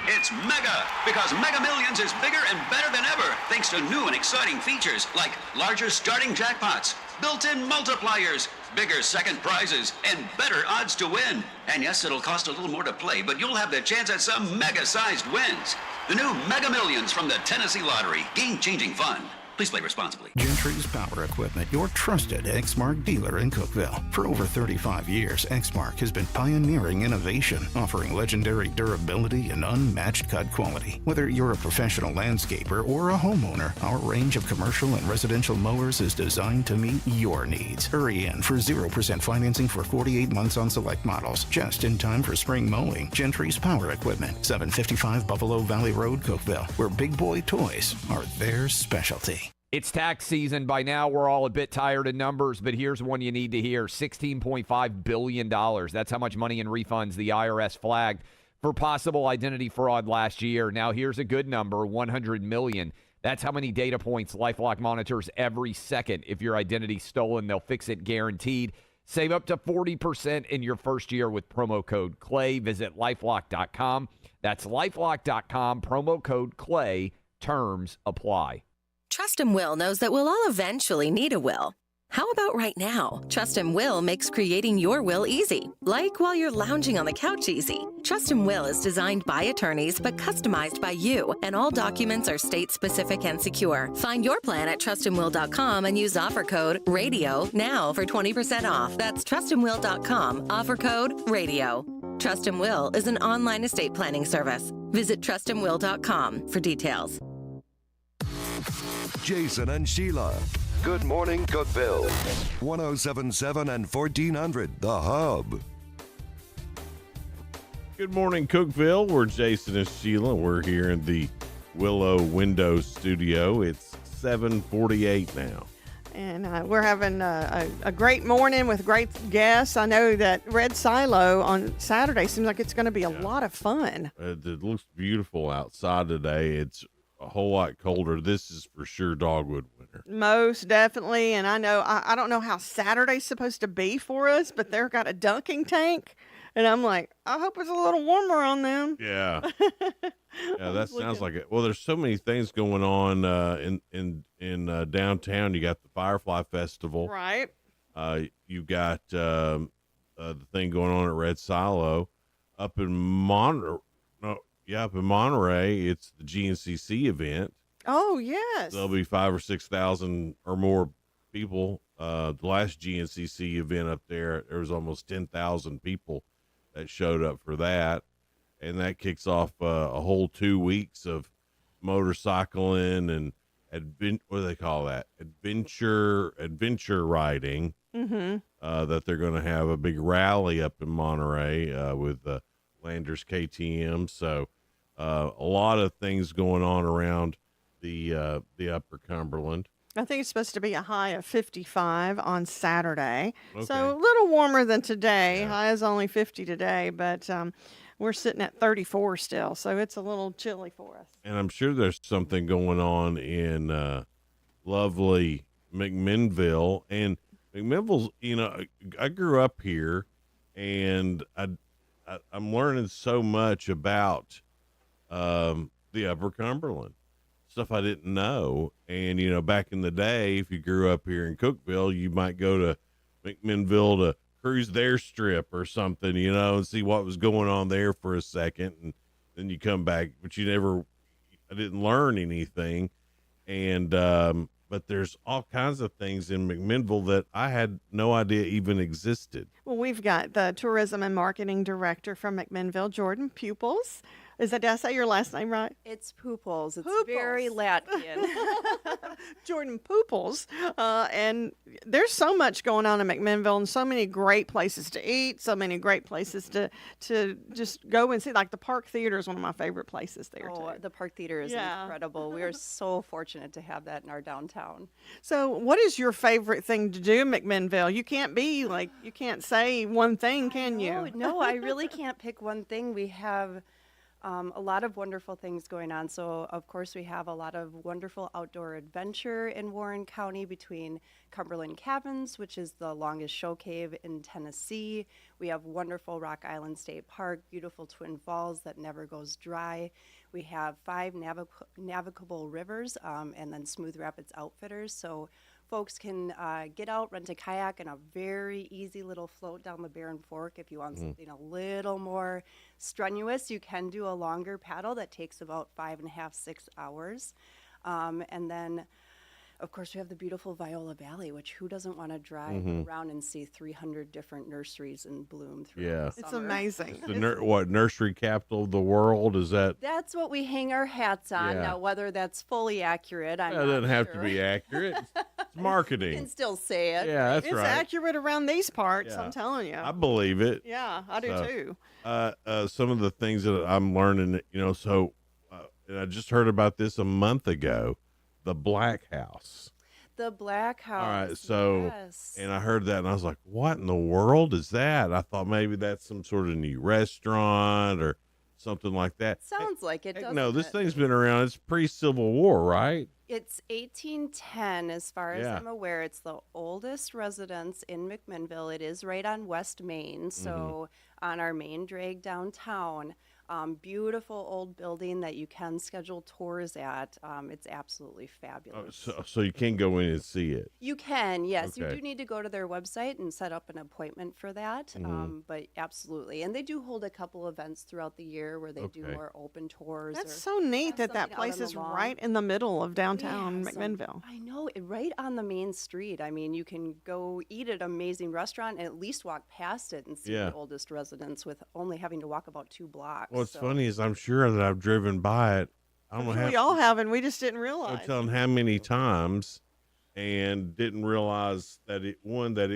It's mega, because Mega Millions is bigger and better than ever, thanks to new and exciting features like larger starting jackpots, built-in multipliers, bigger second prizes, and better odds to win. And yes, it'll cost a little more to play, but you'll have the chance at some mega-sized wins. The new Mega Millions from the Tennessee Lottery. Game-changing fun. Please play responsibly. Gentry's Power Equipment, your trusted Exmark dealer in Cookeville. For over 35 years, Exmark has been pioneering innovation, offering legendary durability and unmatched cut quality. Whether you're a professional landscaper or a homeowner, our range of commercial and residential mowers is designed to meet your needs. Hurry in for 0% financing for 48 months on select models, just in time for spring mowing. Gentry's Power Equipment, 755 Buffalo Valley Road, Cookeville, where big boy toys are their specialty. It's tax season. By now, we're all a bit tired of numbers, but here's one you need to hear. $16.5 billion. That's how much money in refunds the IRS flagged for possible identity fraud last year. Now, here's a good number, $100 million. That's how many data points LifeLock monitors every second. If your identity's stolen, they'll fix it guaranteed. Save up to 40% in your first year with promo code CLAY. Visit LifeLock.com. That's LifeLock.com, promo code CLAY. Terms apply. Trust & Will knows that we'll all eventually need a will. How about right now? Trust & Will makes creating your will easy, like while you're lounging on the couch easy. Trust & Will is designed by attorneys but customized by you, and all documents are state-specific and secure. Find your plan at trustandwill.com and use offer code RADIO now for 20% off. That's trustandwill.com, offer code RADIO. Trust & Will is an online estate planning service. Visit trustandwill.com for details. Jason and Sheila. Good Morning Cookeville. 107.7 and 1400 The Hub. Good morning, Cookeville. We're Jason and Sheila. We're here in the Willow Window Studio. It's 7:48 now. And we're having a great morning with great guests. I know that Red Silo on Saturday seems like it's going to be a lot of fun. It looks beautiful outside today. It's a whole lot colder. This is for sure dogwood winter. Most definitely. And I know, I don't know how Saturday's supposed to be for us, but they've got a dunking tank. And I'm like, I hope it's a little warmer on them. Yeah. Yeah, that sounds like it. Well, there's so many things going on in downtown. You got the Firefly Festival. Right. You got the thing going on at Red Silo. Up in Monterey, it's the GNCC event. Oh, yes. There'll be 5,000 or 6,000 or more people. The last GNCC event up there was almost 10,000 people that showed up for that. And that kicks off a whole 2 weeks of motorcycling and what do they call that? Adventure riding. Mm-hmm. That they're going to have a big rally up in Monterey with Landers KTM. So a lot of things going on around the Upper Cumberland. I think it's supposed to be a high of 55 on Saturday. Okay. So a little warmer than today. Yeah. High is only 50 today, but we're sitting at 34 still. So it's a little chilly for us. And I'm sure there's something going on in lovely McMinnville. And McMinnville's, I grew up here, and I'm learning so much about the Upper Cumberland. Stuff I didn't know. And, back in the day, if you grew up here in Cookeville, you might go to McMinnville to cruise their strip or something, and see what was going on there for a second. And then you come back, but I didn't learn anything. And, but there's all kinds of things in McMinnville that I had no idea even existed. Well, we've got the tourism and marketing director from McMinnville, Jordan Pupils. Did I say your last name right? It's Pupils. It's very Latvian. Jordan Pupils. And there's so much going on in McMinnville and so many great places to eat, so many great places to just go and see. Like the Park Theater is one of my favorite places there, too. The Park Theater is incredible. We are so fortunate to have that in our downtown. So what is your favorite thing to do in McMinnville? You can't say one thing, can you? No, I really can't pick one thing. We have a lot of wonderful things going on. So, of course, we have a lot of wonderful outdoor adventure in Warren County between Cumberland Cabins, which is the longest show cave in Tennessee. We have wonderful Rock Island State Park, beautiful Twin Falls that never goes dry. We have 5 navigable rivers and then Smooth Rapids Outfitters. So folks can get out, rent a kayak, and a very easy little float down the Barren Fork. If you want something a little more strenuous, you can do a longer paddle that takes about 5.5, 6 hours. And then, of course, we have the beautiful Viola Valley, which who doesn't want to drive around and see 300 different nurseries in bloom through the summer. It's amazing. It's nursery capital of the world? Is that? That's what we hang our hats on. Yeah. Now, whether that's fully accurate, I'm It not doesn't have sure. to be accurate. It's marketing. You can still say it. Yeah, that's it's right. accurate around these parts, Yeah. I'm telling you. I believe it. Yeah, I do too. Some of the things that I'm learning, and I just heard about this a month ago, the Black House. The Black House. All right, so, yes. and I heard that, and I was like, what in the world is that? I thought maybe that's some sort of new restaurant or something like that. Sounds like it, doesn't No, this it? thing's been around. It's pre-Civil War, right? It's 1810, as far as Yeah. I'm aware. It's the oldest residence in McMinnville. It is right on West Main, so on our main drag downtown. Beautiful old building that you can schedule tours at. It's absolutely fabulous. So you can go in and see it. You can, yes. You Okay. do need to go to their website and set up an appointment for that. But absolutely. And they do hold a couple events throughout the year where they do more open tours. That's or so neat that something out place on the is lawn. right in the middle of downtown Yeah, so- McMinnville. I know, right on the main street. I mean, you can go eat at an amazing restaurant and at least walk past it and see Yeah. the oldest residence with only having to walk about 2 blocks. What's funny is I'm sure that I've driven by it. I don't know how. We all have, and we just didn't I'm realize. telling how many times and didn't realize that it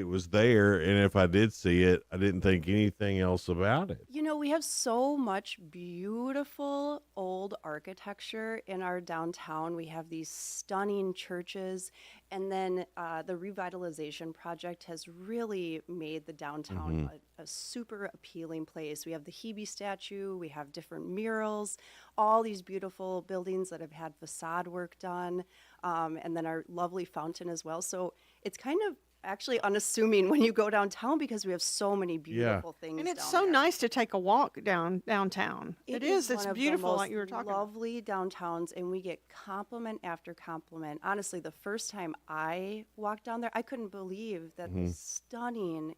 was there, and if I did see it, I didn't think anything else about it. You know, we have so much beautiful old architecture in our downtown. We have these stunning churches, and then the revitalization project has really made the downtown a super appealing place. We have the Hebe statue, we have different murals, all these beautiful buildings that have had facade work done, and then our lovely fountain as well. So it's kind of actually unassuming when you go downtown because we have so many beautiful things. And it's down so there. nice to take a walk downtown. It is. It's one of the beautiful, most like you were talking about. lovely downtowns, and we get compliment after compliment. Honestly, the first time I walked down there, I couldn't believe that the stunning,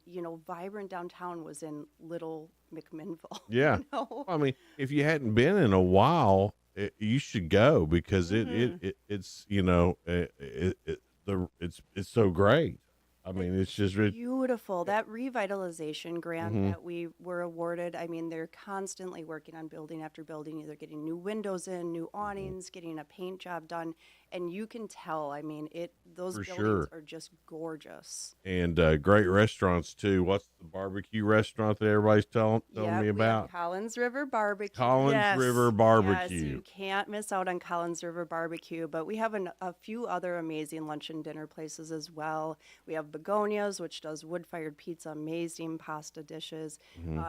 vibrant downtown was in Little McMinnville. Yeah. You know? I mean, if you hadn't been in a while, you should go because it's it's so great. I mean, it's just beautiful. That revitalization grant that we were awarded, I mean, they're constantly working on building after building, either getting new windows in, new awnings, getting a paint job done. And you can tell, I mean, those buildings are just gorgeous. And great restaurants, too. What's the barbecue restaurant that everybody's telling me about? Collins River Barbecue. Collins River Barbecue. Yes, you can't miss out on Collins River Barbecue. But we have a few other amazing lunch and dinner places as well. We have Begonias, which does wood-fired pizza, amazing pasta dishes.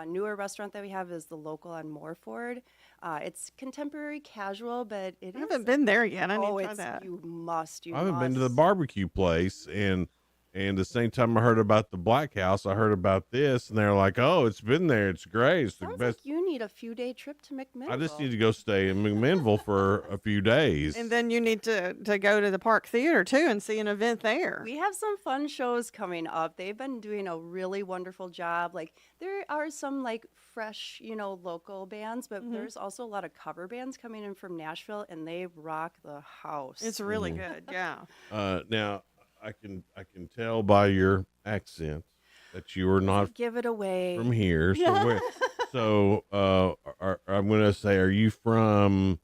Newer restaurant that we have is the Local on Morford. It's contemporary casual, but I haven't been there yet. I need to try that. You must. I haven't been to the barbecue place, and the same time I heard about the Black House, I heard about this, and they're like, "Oh, it's been there. It's great. It's the Sounds best." like you need a few-day trip to McMinnville. I just need to go stay in McMinnville for a few days. And then you need to go to the Park Theater, too, and see an event there. We have some fun shows coming up. They've been doing a really wonderful job. Like, there are some, fresh, local bands, but there's also a lot of cover bands coming in from Nashville, and they rock the house. It's really good, yeah. Now, I can tell by your accent that you are not give it away from here. So, I'm going to say, are you from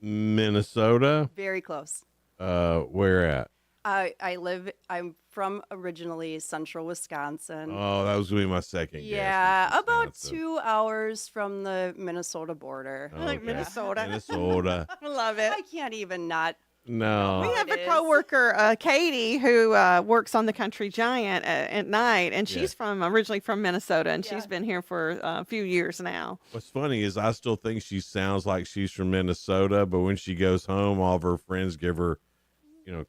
Minnesota? Very close. Where at? I'm from originally central Wisconsin. Oh, that was going to be my second guess. Yeah, about 2 hours from the Minnesota border. I like Minnesota. Minnesota. I love it. I can't even not. No. We have a coworker, Katie, who works on the Country Giant at night, and she's originally from Minnesota, and she's been here for a few years now. What's funny is I still think she sounds like she's from Minnesota, but when she goes home, all of her friends give her,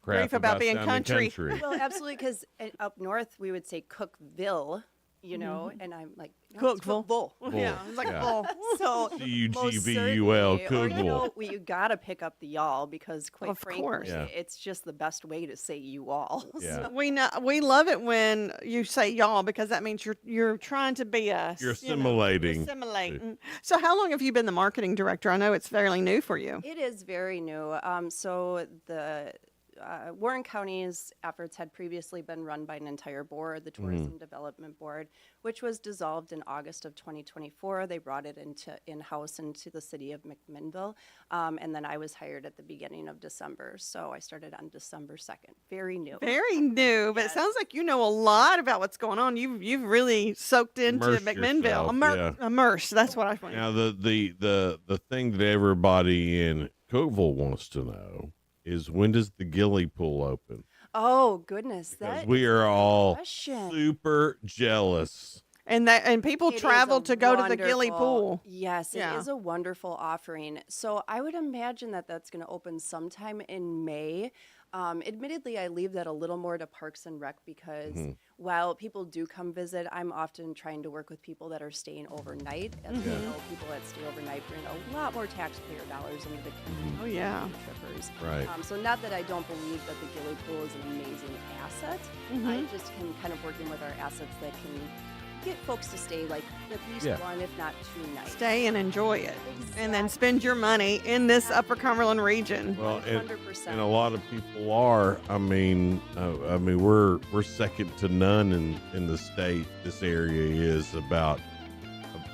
crap about being sounding country. Well, absolutely, because up north we would say Cookeville, and I'm like, Cookeville. Yeah, it's like bull. So Cookville. Cookville. You got to pick up the y'all because, quite Of frankly, course. it's just the best way to say you all. Yeah. We love it when you say y'all because that means you're trying to be us. You're assimilating. Assimilating. So how long have you been the marketing director? I know it's fairly new for you. It is very new. So the Warren County's efforts had previously been run by an entire board, the Tourism Development Board, which was dissolved in August of 2024. They brought it in-house into the city of McMinnville, and then I was hired at the beginning of December. So I started on December 2nd. Very new. Very new, but it sounds like you know a lot about what's going on. You've really soaked into Immerse McMinnville. yourself, Immerse. That's what I want. Now, the thing that everybody in Cookeville wants to know is when does the Gilly Pool open? Oh, goodness. Because we are all question. super jealous. And people It is travel a to go to the Gilly wonderful- Pool. Yes, Yeah. it is a wonderful offering. So I would imagine that that's going to open sometime in May. Admittedly, I leave that a little more to Parks and Rec because while people do come visit, I'm often trying to work with people that are staying overnight. As we know, people that stay overnight bring a lot more taxpayer dollars into the community. Oh, yeah. than trippers. Right. So not that I don't believe that the Gilly Pool is an amazing asset. I just can kind of working with our assets that can get folks to stay like at least one, if not 2 nights. Stay and enjoy it, and then spend your money in this Upper Cumberland region. Well, 100%. and a lot of people are. I mean, we're second to none in the state. This area is about.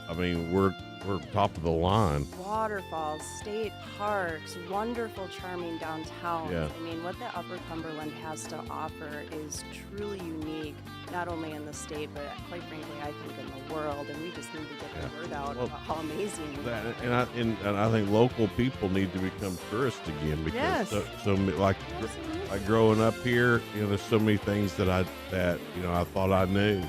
I mean, we're we're top of the line. Waterfalls, state parks, wonderful, charming downtown. Yeah. I mean, what the Upper Cumberland has to offer is truly unique, not only in the state, but quite frankly, I think in the world. And we just need to get the word out about how amazing we That, are. and I think local people need to become tourists again because Yes. like growing up here, there's so many things that I thought I knew,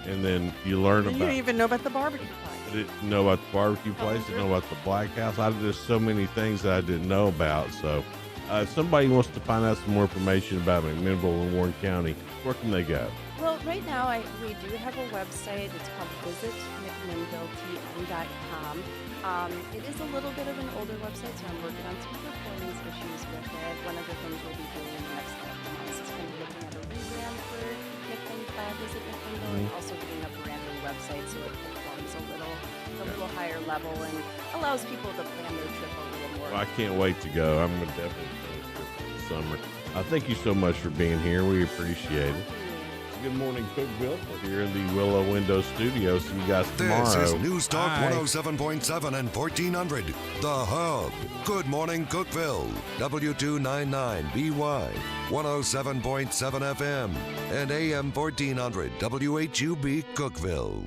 and then you learn You about. didn't even know about the barbecue place. I didn't know about the barbecue place. Didn't know about the Black House. There's so many things that I didn't know about. So, if somebody wants to find out some more information about McMinnville and Warren County, where can they go? Well, right now we do have a website. It's called visitmcminnvilletn.com. It is a little bit of an older website, so I'm working on some performance issues with it. One of the things we'll be doing in the next couple months is kind of looking at a rebrand for Visit McMinnville, and also getting a brand new website so it performs a little higher level and allows people to plan their trip a little more. Well, I can't wait to go. I'm gonna definitely plan a trip this summer. Thank you so much for being here. We appreciate it. Good morning, Cookeville. We're here in the Willow Window Studio. See you guys tomorrow. This is News Talk Bye. 107.7 and 1400. The Hub. Good morning, Cookeville. W299BY. 107.7 FM. And AM 1400 WHUB Cookeville.